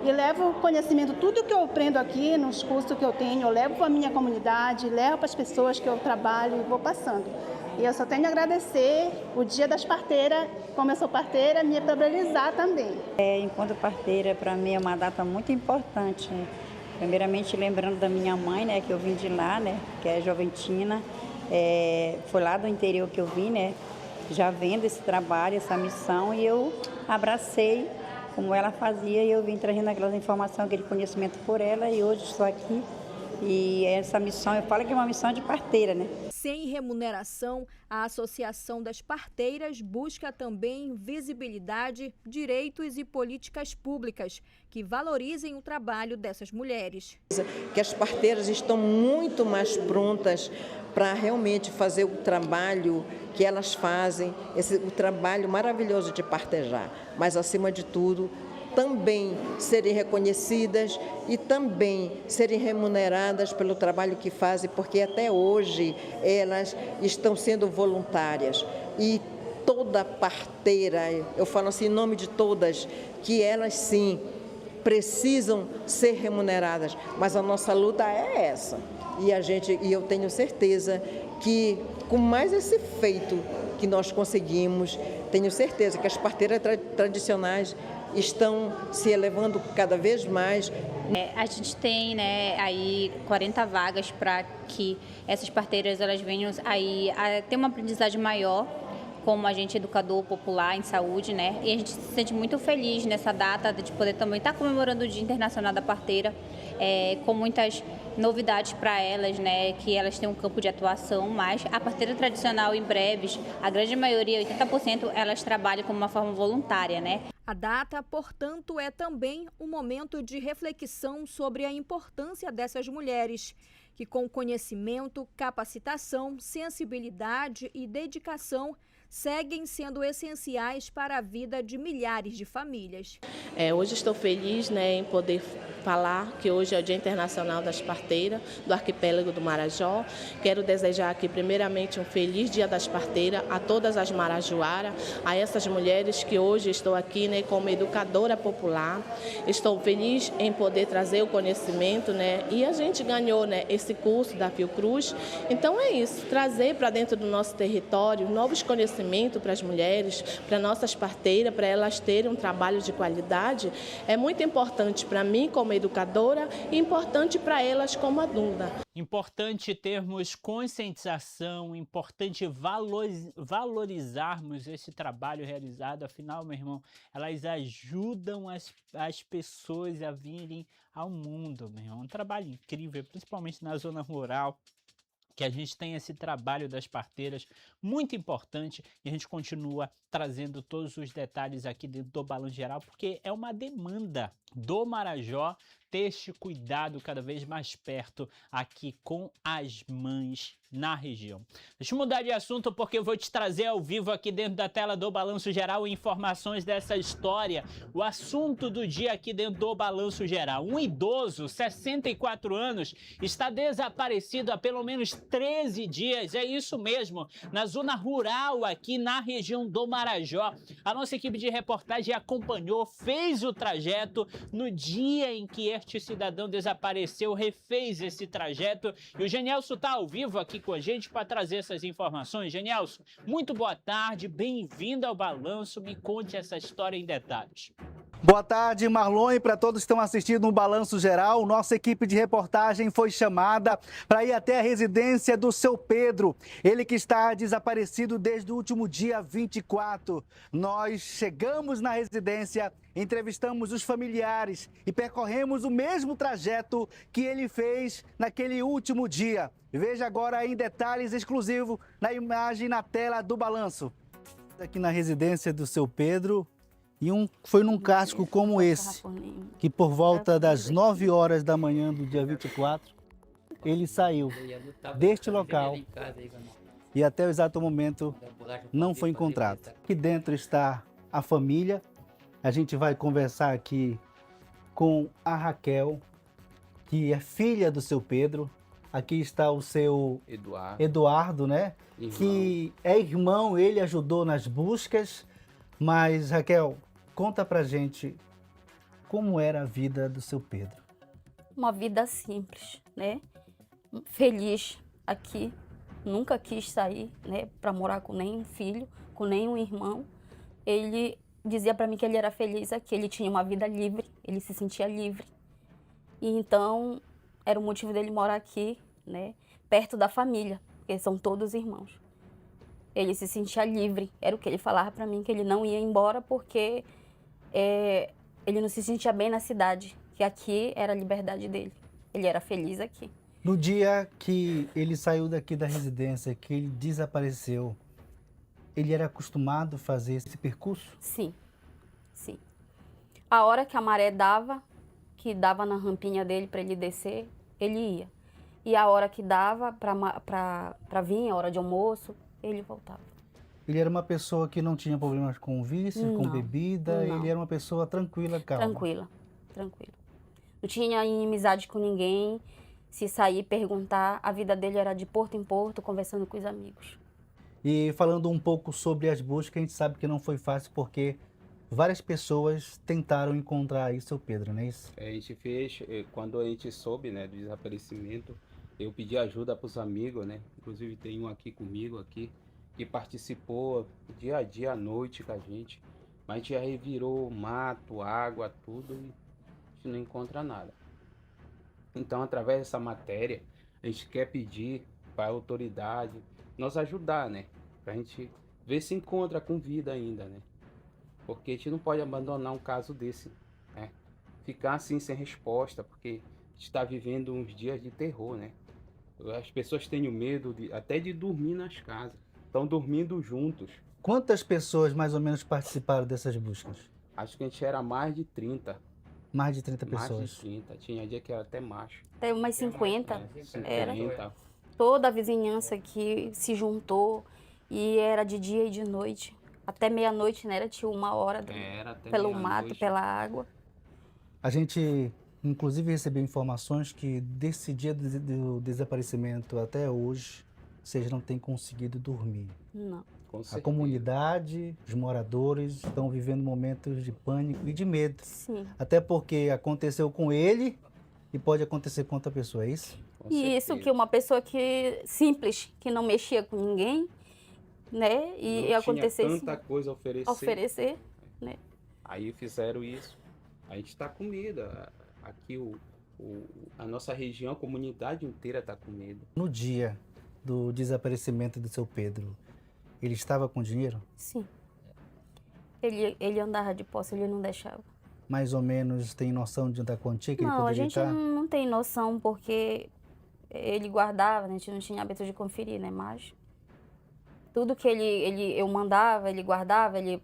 L: E levo o conhecimento, tudo que eu aprendo aqui nos cursos que eu tenho, eu levo para a minha comunidade, levo para as pessoas que eu trabalho e vou passando. E eu só tenho a agradecer o Dia das Parteiras, como eu sou parteira, me parabenizar também.
M: Enquanto parteira, para mim é uma data muito importante, né? Primeiramente lembrando da minha mãe, né, que eu vim de lá, né, que é Joventina. Foi lá do interior que eu vim, né, já vendo esse trabalho, essa missão, e eu abracei como ela fazia, e eu vim trazendo aquelas informações, aquele conhecimento por ela, e hoje estou aqui. E essa missão, eu falo que é uma missão de parteira, né?
J: Sem remuneração, a Associação das Parteiras busca também visibilidade, direitos e políticas públicas que valorizem o trabalho dessas mulheres.
K: Que as parteiras estão muito mais prontas para realmente fazer o trabalho que elas fazem, o trabalho maravilhoso de partejar, mas acima de tudo, também serem reconhecidas e também serem remuneradas pelo trabalho que fazem, porque até hoje elas estão sendo voluntárias. E toda parteira, eu falo assim em nome de todas, que elas sim precisam ser remuneradas, mas a nossa luta é essa. E eu tenho certeza que com mais esse feito que nós conseguimos, tenho certeza que as parteiras tradicionais estão se elevando cada vez mais.
N: A gente tem, né, aí 40 vagas para que essas parteiras elas venham aí a ter uma aprendizagem maior como agente educador popular em saúde, né? E a gente se sente muito feliz nessa data de poder também estar comemorando o Dia Internacional da Parteira, com muitas novidades para elas, né? Que elas têm um campo de atuação, mas a parteira tradicional, em breves, a grande maioria, 80%, elas trabalham como uma forma voluntária, né?
J: A data, portanto, é também um momento de reflexão sobre a importância dessas mulheres, que com conhecimento, capacitação, sensibilidade e dedicação seguem sendo essenciais para a vida de milhares de famílias.
O: Hoje estou feliz, né, em poder falar que hoje é o Dia Internacional das Parteiras do Arquipélago do Marajó. Quero desejar aqui primeiramente um feliz Dia das Parteiras a todas as marajoaras, a essas mulheres que hoje estou aqui, né, como educadora popular. Estou feliz em poder trazer o conhecimento, né, e a gente ganhou, né, esse curso da Fiocruz. Então é isso, trazer para dentro do nosso território novos conhecimentos para as mulheres, para nossas parteiras, para elas terem um trabalho de qualidade, é muito importante para mim como educadora e importante para elas como adulta.
A: Importante termos conscientização, importante valorizarmos esse trabalho realizado, afinal, meu irmão, elas ajudam as pessoas a virem ao mundo, meu irmão. Um trabalho incrível, principalmente na zona rural, que a gente tem esse trabalho das parteiras muito importante, e a gente continua trazendo todos os detalhes aqui dentro do Balanço Geral, porque é uma demanda do Marajó ter este cuidado cada vez mais perto aqui com as mães na região. Deixa eu mudar de assunto porque eu vou te trazer ao vivo aqui dentro da tela do Balanço Geral informações dessa história. O assunto do dia aqui dentro do Balanço Geral. Um idoso, 64 anos, está desaparecido há pelo menos 13 dias. É isso mesmo, na zona rural aqui na região do Marajó. A nossa equipe de reportagem acompanhou, fez o trajeto no dia em que este cidadão desapareceu, refez esse trajeto. E o Genielson está ao vivo aqui com a gente para trazer essas informações. Genielson, muito boa tarde, bem-vindo ao Balanço. Me conte essa história em detalhes.
F: Boa tarde, Marlon, e para todos que estão assistindo o Balanço Geral. Nossa equipe de reportagem foi chamada para ir até a residência do seu Pedro, ele que está desaparecido desde o último dia 24. Nós chegamos na residência, entrevistamos os familiares e percorremos o mesmo trajeto que ele fez naquele último dia. Veja agora em detalhes exclusivos na imagem na tela do Balanço. Aqui na residência do seu Pedro. E foi num casco como esse, que por volta das 9 horas da manhã do dia 24, ele saiu deste local e até o exato momento não foi encontrado. Aqui dentro está a família. A gente vai conversar aqui com a Raquel, que é filha do seu Pedro. Aqui está o seu Eduardo, né?
P: Irmão.
F: Que é irmão, ele ajudou nas buscas. Mas, Raquel, conta pra gente como era a vida do seu Pedro.
Q: Uma vida simples, né? Feliz aqui. Nunca quis sair, né, para morar com nenhum filho, com nenhum irmão. Ele dizia para mim que ele era feliz aqui, ele tinha uma vida livre, ele se sentia livre. E então era o motivo dele morar aqui, né, perto da família, porque são todos irmãos. Ele se sentia livre, era o que ele falava para mim, que ele não ia embora porque ele não se sentia bem na cidade, que aqui era a liberdade dele. Ele era feliz aqui.
F: No dia que ele saiu daqui da residência, que ele desapareceu, ele era acostumado a fazer esse percurso?
Q: Sim, sim. A hora que a maré dava, que dava na rampinha dele para ele descer, ele ia. E a hora que dava para vir, a hora de almoço, ele voltava.
F: Ele era uma pessoa que não tinha problemas com vício, com bebida,
Q: não.
F: ele era uma pessoa tranquila, calma.
Q: Tranquila, tranquila. Não tinha inimizade com ninguém. Se sair perguntar, a vida dele era de porto em porto, conversando com os amigos.
F: E falando um pouco sobre as buscas, a gente sabe que não foi fácil porque várias pessoas tentaram encontrar aí seu Pedro, não é isso?
P: A gente fez, quando a gente soube, né, do desaparecimento, eu pedi ajuda para os amigos, né? Inclusive tem um aqui comigo, aqui, que participou dia a dia, à noite com a gente. Mas a gente já revirou mato, água, tudo e a gente não encontra nada. Então, através dessa matéria, a gente quer pedir para a autoridade nos ajudar, né? Para a gente ver se encontra com vida ainda, né? Porque a gente não pode abandonar um caso desse, né? Ficar assim sem resposta, porque a gente está vivendo uns dias de terror, né? As pessoas têm medo até de dormir nas casas. Estão dormindo juntos.
F: Quantas pessoas mais ou menos participaram dessas buscas?
P: Acho que a gente era mais de 30.
F: Mais de 30 pessoas?
P: Mais de 30. Tinha dia que era até macho.
Q: Até umas 50.
P: 50.
Q: Era. Toda a vizinhança que se juntou e era de dia e de noite. Até meia-noite, né? Tinha 1 hora pelo mato, pela água.
F: A gente, inclusive, recebeu informações que desse dia do desaparecimento até hoje, vocês não têm conseguido dormir.
Q: Não.
F: A comunidade, os moradores estão vivendo momentos de pânico e de medo.
Q: Sim.
F: Até porque aconteceu com ele e pode acontecer com outra pessoa, é isso?
Q: E isso que uma pessoa que simples, que não mexia com ninguém, né? E acontecer
P: isso. Tanta coisa a
Q: oferecer, né?
P: Aí fizeram isso. A gente está com medo. Aqui a nossa região, a comunidade inteira está com medo.
F: No dia do desaparecimento do seu Pedro, ele estava com dinheiro?
Q: Sim. Ele andava de posse, ele não deixava.
F: Mais ou menos tem noção da quantia que ele
Q: Não, a
F: poderia
Q: gente
F: estar?
Q: não tem noção porque ele guardava, a gente não tinha hábito de conferir, né? Mas tudo que eu mandava, ele guardava, ele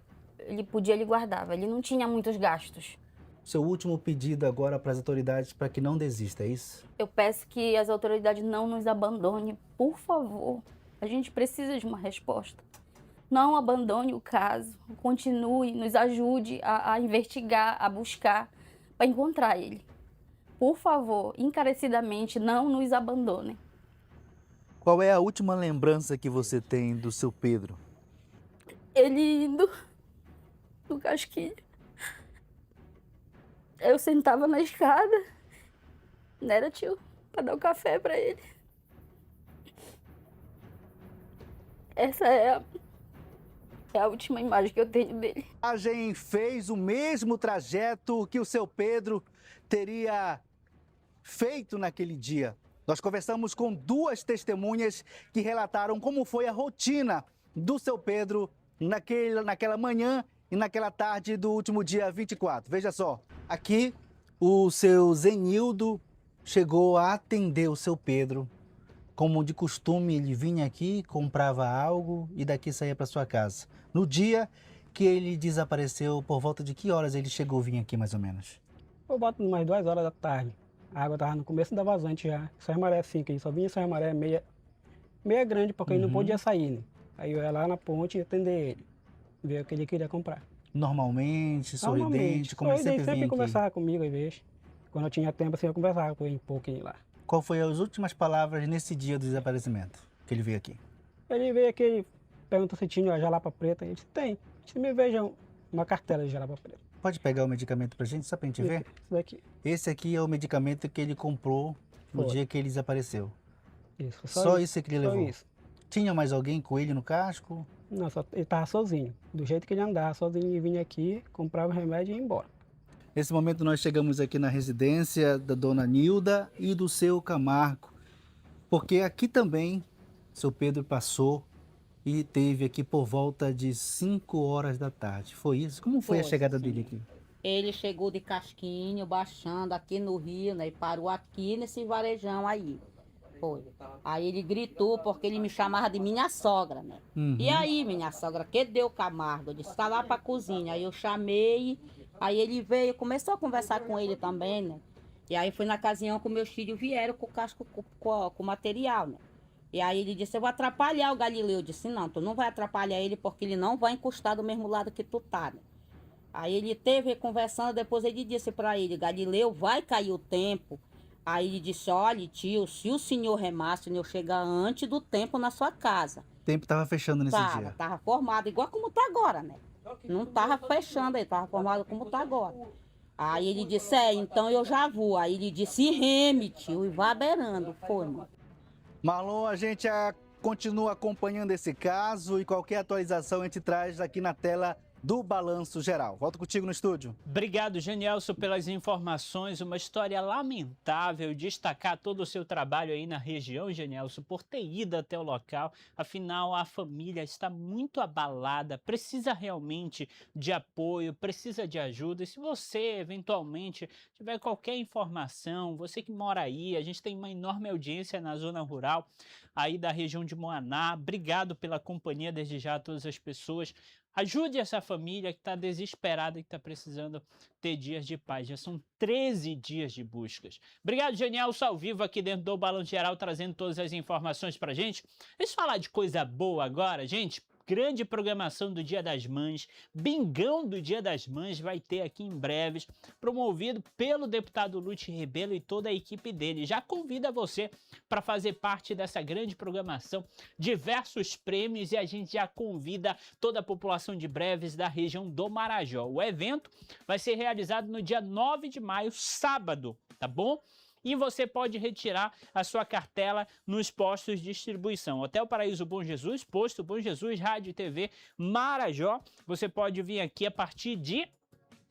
Q: podia, ele guardava. Ele não tinha muitos gastos.
F: Seu último pedido agora para as autoridades para que não desista, é isso?
Q: Eu peço que as autoridades não nos abandonem, por favor. A gente precisa de uma resposta. Não abandone o caso, continue, nos ajude a investigar, a buscar, para encontrar ele. Por favor, encarecidamente, não nos abandonem.
F: Qual é a última lembrança que você tem do seu Pedro?
Q: Ele indo no casquilho. Eu sentava na escada, não era, tio, para dar o café para ele. Essa é a última imagem que eu tenho dele.
F: A gente fez o mesmo trajeto que o seu Pedro teria feito naquele dia. Nós conversamos com 2 testemunhas que relataram como foi a rotina do seu Pedro naquela manhã e naquela tarde do último dia 24. Veja só, aqui o seu Zenildo chegou a atender o seu Pedro. Como de costume, ele vinha aqui, comprava algo e daqui saía para sua casa. No dia que ele desapareceu, por volta de que horas ele chegou a vir aqui mais ou menos?
R: Eu boto umas 2 horas da tarde. A água estava no começo da vazante já. Essas marés assim, que só vinha essas marés meia grande, porque ele não podia sair, né? Aí eu ia lá na ponte e atender ele, ver o que ele queria comprar.
F: Normalmente, sorridente, como ele sempre vinha aqui?
R: Conversava comigo às vezes. Quando eu tinha tempo, assim, eu conversava com ele um pouquinho lá.
F: Qual foi as últimas palavras nesse dia do desaparecimento que ele veio aqui?
R: Ele veio aqui, ele perguntou se tinha jalapa preta. Ele disse, tem. Se me veja uma cartela de jalapa preta.
F: Pode pegar o medicamento pra gente, só pra gente ver?
R: Esse daqui.
F: Esse aqui é o medicamento que ele comprou no dia que ele desapareceu.
R: Isso,
F: só isso que ele
R: só
F: levou?
R: Isso.
F: Tinha mais alguém com ele no casco?
R: Não, ele estava sozinho. Do jeito que ele andava, sozinho, ele vinha aqui, comprava o remédio e ia embora.
F: Nesse momento nós chegamos aqui na residência da dona Nilda e do seu Camargo, porque aqui também seu Pedro passou e teve aqui por volta de 5 horas da tarde. Foi isso? Como foi a chegada dele aqui?
S: Ele chegou de casquinho, baixando aqui no rio, né? E parou aqui nesse varejão aí. Foi. Aí ele gritou porque ele me chamava de minha sogra, né? E aí, minha sogra, que deu Camargo? Eu disse, tá lá pra cozinha. Aí eu chamei, aí ele veio, começou a conversar com ele também, né? E aí fui na casinha com meus filhos, vieram com o casco, com o material, né? E aí ele disse, eu vou atrapalhar o Galileu. Eu disse, não, tu não vai atrapalhar ele porque ele não vai encostar do mesmo lado que tu tá, né? Aí ele teve conversando, depois ele disse pra ele, Galileu, vai cair o tempo. Aí ele disse, olha tio, se o senhor remar, o senhor chega antes do tempo na sua casa.
F: O tempo estava fechando nesse dia?
S: Tava formado, igual como tá agora, né? Não tava fechando aí, tava formado como tá agora. Aí ele disse, então eu já vou. Aí ele disse, reme, tio, e vá beirando. Foi, mano.
F: Marlon, a gente continua acompanhando esse caso e qualquer atualização a gente traz aqui na tela do Balanço Geral. Volto contigo no estúdio.
A: Obrigado, Genielson, pelas informações. Uma história lamentável. Destacar todo o seu trabalho aí na região, Genielson, por ter ido até o local. Afinal, a família está muito abalada, precisa realmente de apoio, precisa de ajuda. E se você, eventualmente, tiver qualquer informação, você que mora aí, a gente tem uma enorme audiência na zona rural aí da região de Moaná. Obrigado pela companhia desde já a todas as pessoas. Ajude essa família que está desesperada e que está precisando ter dias de paz. Já são 13 dias de buscas. Obrigado, Genielson, ao vivo aqui dentro do Balanço Geral, trazendo todas as informações para a gente. Deixa eu falar de coisa boa agora, gente. Grande programação do Dia das Mães, Bingão do Dia das Mães vai ter aqui em breves, promovido pelo deputado Lúcio Rebelo e toda a equipe dele. Já convida você para fazer parte dessa grande programação, diversos prêmios e a gente já convida toda a população de Breves da região do Marajó. O evento vai ser realizado no dia 9 de maio, sábado, tá bom? E você pode retirar a sua cartela nos postos de distribuição. Hotel Paraíso Bom Jesus, Posto Bom Jesus, Rádio e TV Marajó. Você pode vir aqui a partir de...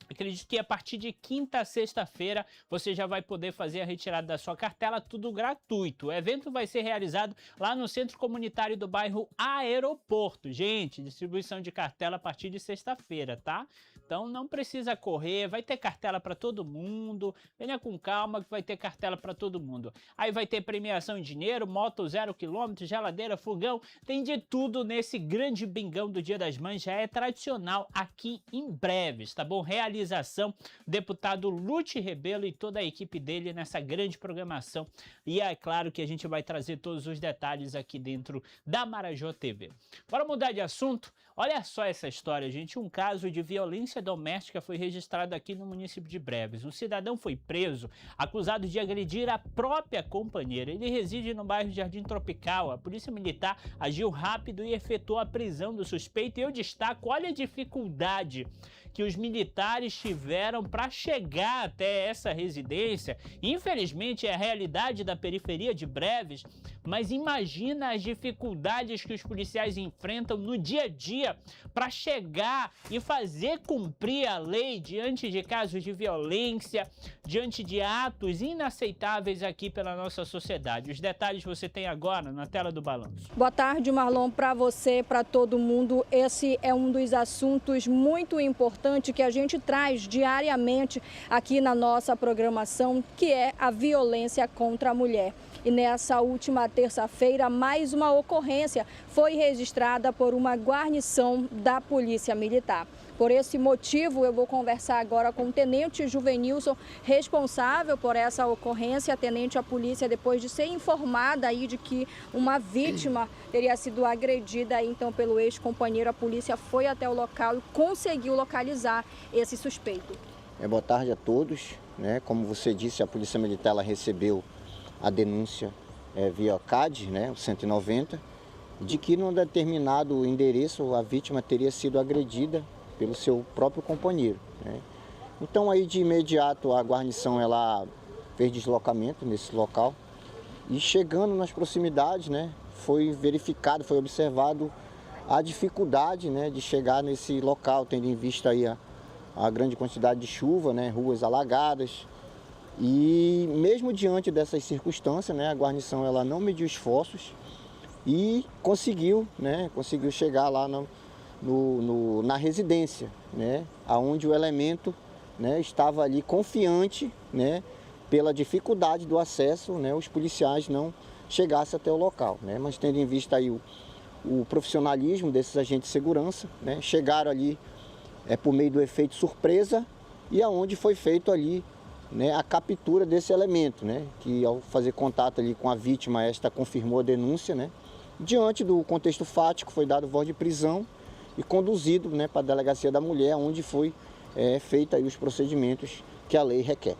A: Acredito que a partir de quinta a sexta-feira você já vai poder fazer a retirada da sua cartela, tudo gratuito. O evento vai ser realizado lá no Centro Comunitário do bairro Aeroporto. Gente, distribuição de cartela a partir de sexta-feira, tá? Então não precisa correr, vai ter cartela para todo mundo. Venha com calma que vai ter cartela para todo mundo. Aí vai ter premiação em dinheiro, moto 0 km, geladeira, fogão, tem de tudo nesse grande bingão do Dia das Mães. Já é tradicional aqui em Breves, tá bom? Realização, deputado Lúcio Rebelo e toda a equipe dele nessa grande programação. E é claro que a gente vai trazer todos os detalhes aqui dentro da Marajó TV. Bora mudar de assunto? Olha só essa história, gente. Um caso de violência doméstica foi registrado aqui no município de Breves. Um cidadão foi preso, acusado de agredir a própria companheira. Ele reside no bairro Jardim Tropical. A polícia militar agiu rápido e efetuou a prisão do suspeito. E eu destaco, olha a dificuldade que os militares tiveram para chegar até essa residência. Infelizmente é a realidade da periferia de Breves, mas imagina as dificuldades que os policiais enfrentam no dia a dia para chegar e fazer cumprir a lei diante de casos de violência, diante de atos inaceitáveis aqui pela nossa sociedade. Os detalhes você tem agora na tela do Balanço.
J: Boa tarde, Marlon, para você, para todo mundo. Esse é um dos assuntos muito importantes que a gente traz diariamente aqui na nossa programação, que é a violência contra a mulher. E nessa última terça-feira, mais uma ocorrência foi registrada por uma guarnição da Polícia Militar. Por esse motivo, eu vou conversar agora com o Tenente Juvenilson, responsável por essa ocorrência. Tenente, a polícia, depois de ser informada aí de que uma vítima teria sido agredida então pelo ex-companheiro, a polícia foi até o local e conseguiu localizar esse suspeito.
T: Boa tarde a todos. Como você disse, a Polícia Militar ela recebeu a denúncia via CAD, o 190, de que num determinado endereço a vítima teria sido agredida pelo seu próprio companheiro. Então aí de imediato a guarnição ela fez deslocamento nesse local e chegando nas proximidades, foi verificado, foi observado a dificuldade de chegar nesse local, tendo em vista aí a grande quantidade de chuva, ruas alagadas. E mesmo diante dessas circunstâncias, a guarnição ela não mediu esforços e conseguiu chegar lá na residência, aonde o elemento estava ali confiante, pela dificuldade do acesso, os policiais não chegassem até o local, mas tendo em vista aí o profissionalismo desses agentes de segurança, chegaram ali por meio do efeito surpresa e aonde foi feito ali a captura desse elemento, que ao fazer contato ali com a vítima, esta confirmou a denúncia, Diante do contexto fático, foi dado voz de prisão e conduzido para a Delegacia da Mulher, onde foi feito aí os procedimentos que a lei requer.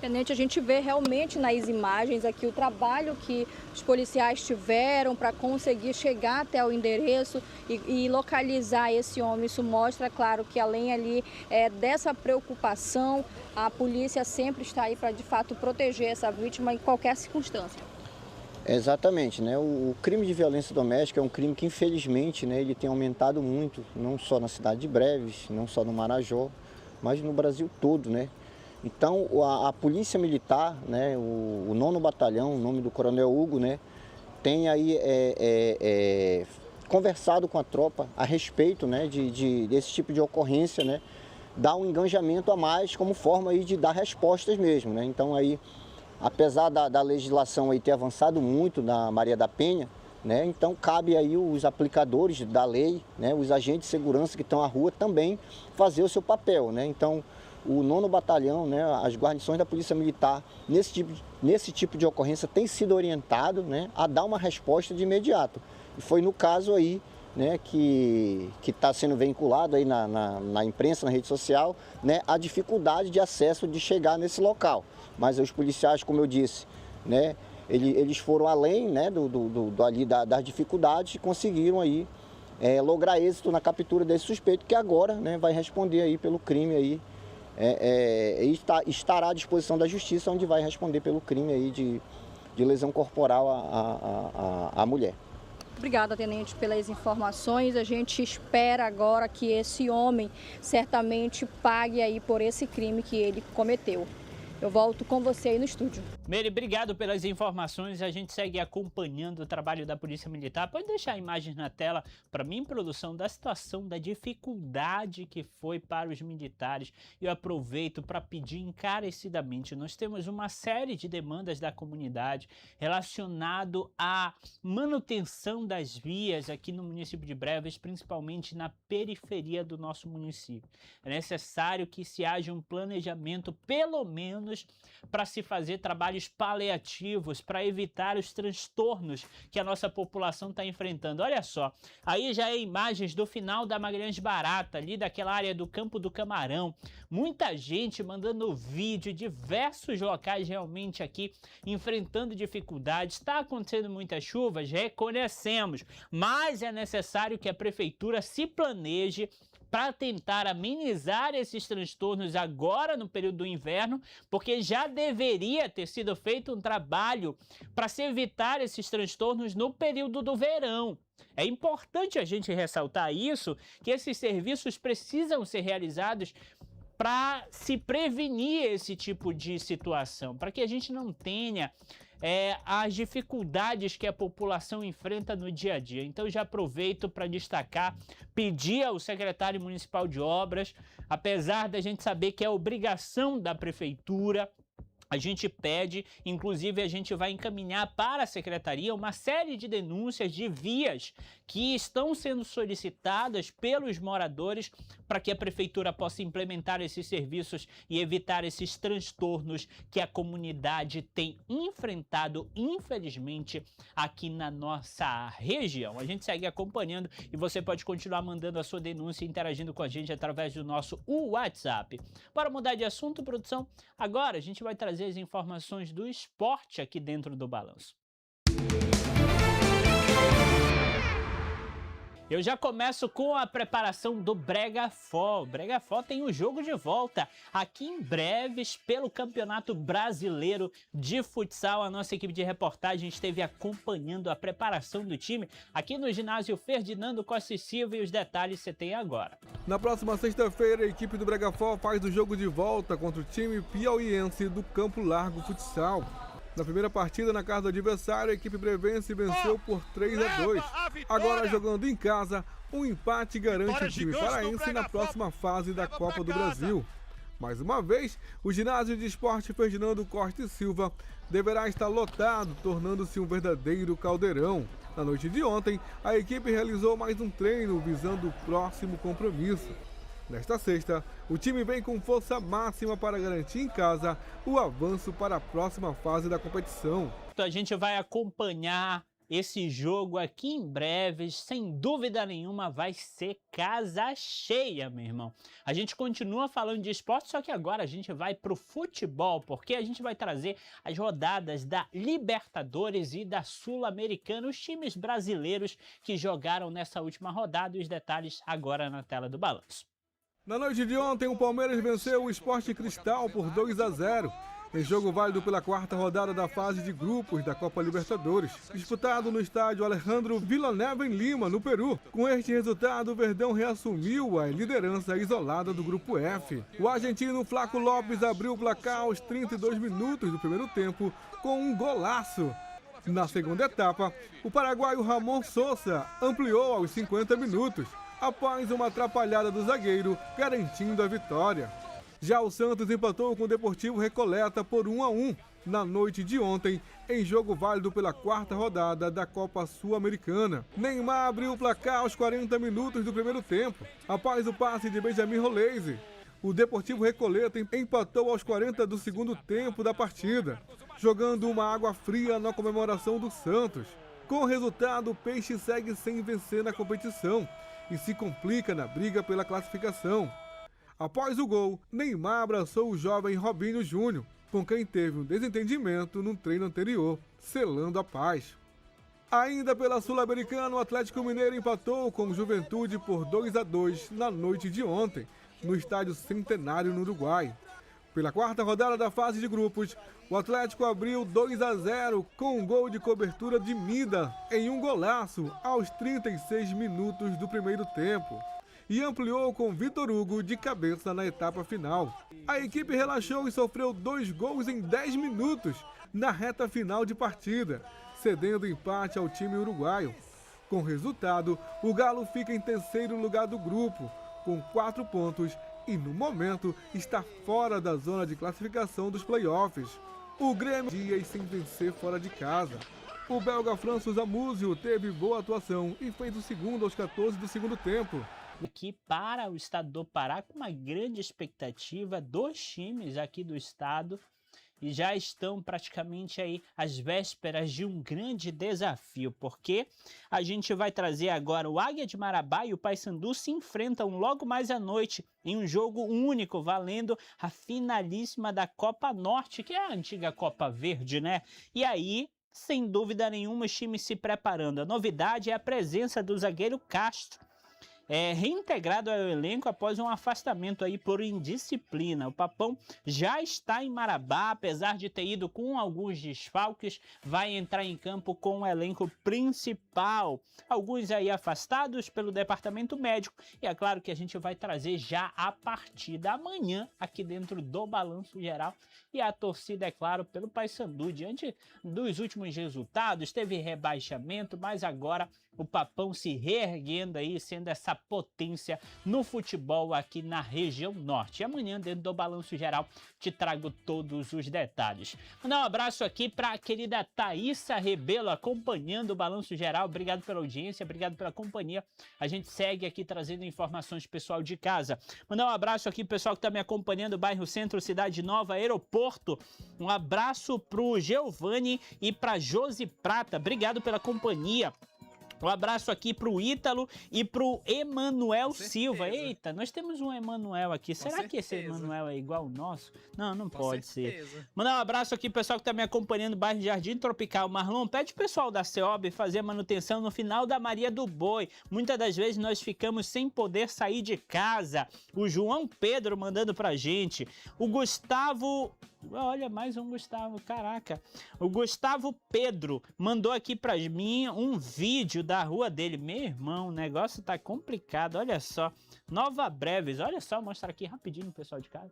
J: Tenente, a gente vê realmente nas imagens aqui o trabalho que os policiais tiveram para conseguir chegar até o endereço e localizar esse homem. Isso mostra, claro, que além ali dessa preocupação, a polícia sempre está aí para, de fato, proteger essa vítima em qualquer circunstância.
T: Exatamente, o crime de violência doméstica é um crime que, infelizmente, ele tem aumentado muito, não só na cidade de Breves, não só no Marajó, mas no Brasil todo, Então, a Polícia Militar, o 9º Batalhão, o nome do Coronel Hugo, tem aí conversado com a tropa a respeito desse tipo de ocorrência, dar um engajamento a mais como forma aí de dar respostas mesmo. Então, aí, apesar da legislação aí ter avançado muito na Maria da Penha, então cabe aí os aplicadores da lei, os agentes de segurança que estão à rua também fazer o seu papel. Então, o 9º Batalhão, as guarnições da Polícia Militar, nesse tipo de ocorrência, tem sido orientado a dar uma resposta de imediato. E foi no caso aí que está sendo vinculado aí na imprensa, na rede social, a dificuldade de acesso de chegar nesse local. Mas os policiais, como eu disse, eles foram além das dificuldades e conseguiram aí lograr êxito na captura desse suspeito, que agora vai responder aí pelo crime aí. Estará à disposição da justiça, onde vai responder pelo crime aí de lesão corporal à mulher.
J: Obrigada, Tenente, pelas informações. A gente espera agora que esse homem certamente pague aí por esse crime que ele cometeu. Eu volto com você aí no estúdio.
A: Meire, obrigado pelas informações. A gente segue acompanhando o trabalho da Polícia Militar. Pode deixar imagens na tela para mim, produção, da situação, da dificuldade que foi para os militares. Eu aproveito para pedir encarecidamente. Nós temos uma série de demandas da comunidade relacionado à manutenção das vias aqui no município de Breves, principalmente na periferia do nosso município. É necessário que se haja um planejamento, pelo menos, para se fazer trabalhos paliativos, para evitar os transtornos que a nossa população está enfrentando. Olha só, aí já é imagens do final da Magalhães Barata, ali daquela área do Campo do Camarão. Muita gente mandando vídeo, diversos locais realmente aqui enfrentando dificuldades. Está acontecendo muitas chuvas, reconhecemos, mas é necessário que a prefeitura se planeje para tentar amenizar esses transtornos agora no período do inverno, porque já deveria ter sido feito um trabalho para se evitar esses transtornos no período do verão. É importante a gente ressaltar isso, que esses serviços precisam ser realizados para se prevenir esse tipo de situação, para que a gente não tenha as dificuldades que a população enfrenta no dia a dia. Então já aproveito para destacar, pedir ao secretário municipal de obras, apesar da gente saber que é obrigação da prefeitura A gente pede, inclusive a gente vai encaminhar para a secretaria uma série de denúncias de vias que estão sendo solicitadas pelos moradores para que a prefeitura possa implementar esses serviços e evitar esses transtornos que a comunidade tem enfrentado, infelizmente, aqui na nossa região. A gente segue acompanhando e você pode continuar mandando a sua denúncia e interagindo com a gente através do nosso WhatsApp. Para mudar de assunto, produção, agora a gente vai trazer as informações do esporte aqui dentro do Balanço. Eu já começo com a preparação do Bregafó. O Bregafó tem o jogo de volta aqui em breves pelo Campeonato Brasileiro de Futsal. A nossa equipe de reportagem esteve acompanhando a preparação do time aqui no ginásio Ferdinando Costa e Silva e os detalhes você tem agora.
C: Na próxima sexta-feira, a equipe do Bregafó faz o jogo de volta contra o time piauiense do Campo Largo Futsal. Na primeira partida, na casa do adversário, a equipe brevense venceu por 3-2. Agora, jogando em casa, um empate garante o time paraense na próxima fase da Copa do Brasil. Mais uma vez, o ginásio de esporte Ferdinando Costa e Silva deverá estar lotado, tornando-se um verdadeiro caldeirão. Na noite de ontem, a equipe realizou mais um treino visando o próximo compromisso. Nesta sexta, o time vem com força máxima para garantir em casa o avanço para a próxima fase da competição.
A: Então a gente vai acompanhar esse jogo aqui em breve, sem dúvida nenhuma vai ser casa cheia, meu irmão. A gente continua falando de esporte, só que agora a gente vai pro futebol, porque a gente vai trazer as rodadas da Libertadores e da Sul-Americana, os times brasileiros que jogaram nessa última rodada e os detalhes agora na tela do Balanço.
C: Na noite de ontem, o Palmeiras venceu o Sport Cristal por 2-0, em jogo válido pela quarta rodada da fase de grupos da Copa Libertadores, disputado no estádio Alejandro Villanueva em Lima, no Peru. Com este resultado, o Verdão reassumiu a liderança isolada do Grupo F. O argentino Flaco Lopes abriu o placar aos 32 minutos do primeiro tempo com um golaço. Na segunda etapa, o paraguaio Ramon Sosa ampliou aos 50 minutos. Após uma atrapalhada do zagueiro, garantindo a vitória. Já o Santos empatou com o Deportivo Recoleta por 1-1 na noite de ontem, em jogo válido pela quarta rodada da Copa Sul-Americana. Neymar abriu o placar aos 40 minutos do primeiro tempo, após o passe de Benjamin Roleze. O Deportivo Recoleta empatou aos 40 do segundo tempo da partida, jogando uma água fria na comemoração do Santos. Com o resultado, o Peixe segue sem vencer na competição e se complica na briga pela classificação. Após o gol, Neymar abraçou o jovem Robinho Júnior, com quem teve um desentendimento no treino anterior, selando a paz. Ainda pela Sul-Americana, o Atlético Mineiro empatou com o Juventude por 2-2 na noite de ontem, no Estádio Centenário, no Uruguai. Pela quarta rodada da fase de grupos, o Atlético abriu 2-0 com um gol de cobertura de Mida em um golaço aos 36 minutos do primeiro tempo e ampliou com Vitor Hugo de cabeça na etapa final. A equipe relaxou e sofreu 2 gols em 10 minutos na reta final de partida, cedendo empate ao time uruguaio. Com o resultado, o Galo fica em terceiro lugar do grupo, com 4 pontos e, no momento, está fora da zona de classificação dos playoffs. O Grêmio dias sem vencer fora de casa. O belga François Amuzio teve boa atuação e fez o segundo aos 14 do segundo tempo.
A: Aqui para o estado do Pará, com uma grande expectativa, 2 times aqui do estado e já estão praticamente aí às vésperas de um grande desafio, porque a gente vai trazer agora o Águia de Marabá e o Paysandu se enfrentam logo mais à noite em um jogo único, valendo a finalíssima da Copa Norte, que é a antiga Copa Verde, né? E aí, sem dúvida nenhuma, os times se preparando. A novidade é a presença do zagueiro Castro, reintegrado ao elenco após um afastamento aí por indisciplina. O Papão já está em Marabá, apesar de ter ido com alguns desfalques, vai entrar em campo com o elenco principal. Alguns aí afastados pelo departamento médico e é claro que a gente vai trazer já a partida amanhã aqui dentro do Balanço Geral. E a torcida, é claro, pelo Paysandu, diante dos últimos resultados, teve rebaixamento, mas agora o Papão se reerguendo aí, sendo essa potência no futebol aqui na região norte. E amanhã, dentro do Balanço Geral, te trago todos os detalhes. Mandar um abraço aqui para a querida Thaísa Rebelo, acompanhando o Balanço Geral. Obrigado pela audiência, obrigado pela companhia. A gente segue aqui trazendo informações pessoal de casa. Mandar um abraço aqui pro pessoal que está me acompanhando, bairro Centro, Cidade Nova, Aeroporto. Um abraço pro Giovanni e pra Josi Prata. Obrigado pela companhia. Um abraço aqui pro Ítalo e pro Emanuel Silva. Eita, nós temos um Emanuel aqui. Será que esse Emanuel é igual ao nosso? Não, não pode ser. Mandar um abraço aqui pro pessoal que tá me acompanhando, bairro Jardim Tropical. Marlon, pede o pessoal da CEOB fazer a manutenção no final da Maria do Boi. Muitas das vezes nós ficamos sem poder sair de casa. O João Pedro mandando pra gente. O Gustavo... Olha, mais um Gustavo, caraca. O Gustavo Pedro mandou aqui pra mim um vídeo da rua dele. Meu irmão, o negócio tá complicado, olha só. Nova Breves, olha só, mostrar aqui rapidinho pro pessoal de casa.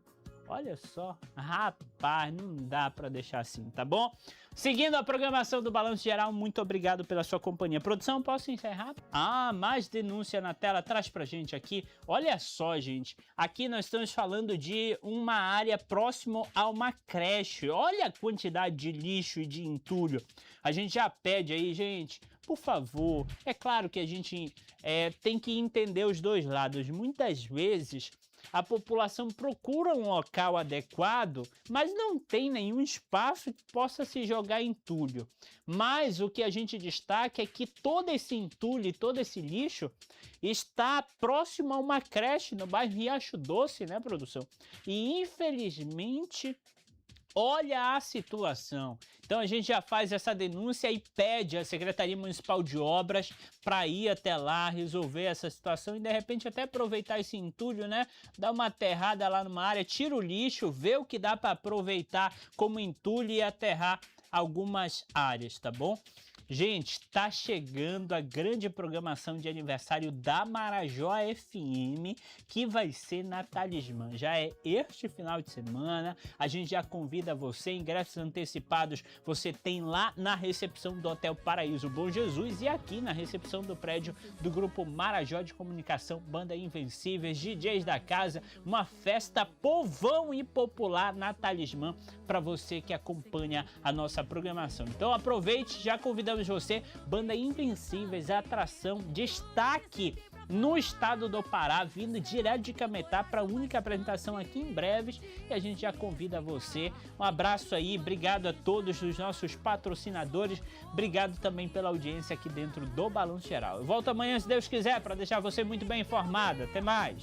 A: Olha só, rapaz, não dá pra deixar assim, tá bom? Seguindo a programação do Balanço Geral, muito obrigado pela sua companhia. Produção, posso encerrar? Ah, mais denúncia na tela, traz pra gente aqui. Olha só, gente, aqui nós estamos falando de uma área próximo a uma creche. Olha a quantidade de lixo e de entulho. A gente já pede aí, gente, por favor. É claro que a gente tem que entender os dois lados. Muitas vezes a população procura um local adequado, mas não tem nenhum espaço que possa se jogar entulho. Mas o que a gente destaca é que todo esse entulho e todo esse lixo está próximo a uma creche no bairro Riacho Doce, né, produção? E infelizmente... olha a situação. Então a gente já faz essa denúncia e pede à Secretaria Municipal de Obras para ir até lá, resolver essa situação e de repente até aproveitar esse entulho, né? Dar uma aterrada lá numa área, tira o lixo, vê o que dá para aproveitar como entulho e aterrar algumas áreas, tá bom? Gente, tá chegando a grande programação de aniversário da Marajó FM, que vai ser na Talismã. Já é este final de semana, a gente já convida você, ingressos antecipados você tem lá na recepção do Hotel Paraíso Bom Jesus e aqui na recepção do prédio do Grupo Marajó de Comunicação, Banda Invencíveis, DJs da casa, uma festa povão e popular na Talismã para você que acompanha a nossa programação. Então aproveite, já convidamos você, Banda Invencíveis, atração, destaque no estado do Pará, vindo direto de Cametá para a única apresentação aqui em breves e a gente já convida você. Um abraço aí, obrigado a todos os nossos patrocinadores, obrigado também pela audiência aqui dentro do Balanço Geral. Eu volto amanhã, se Deus quiser, para deixar você muito bem informado. Até mais!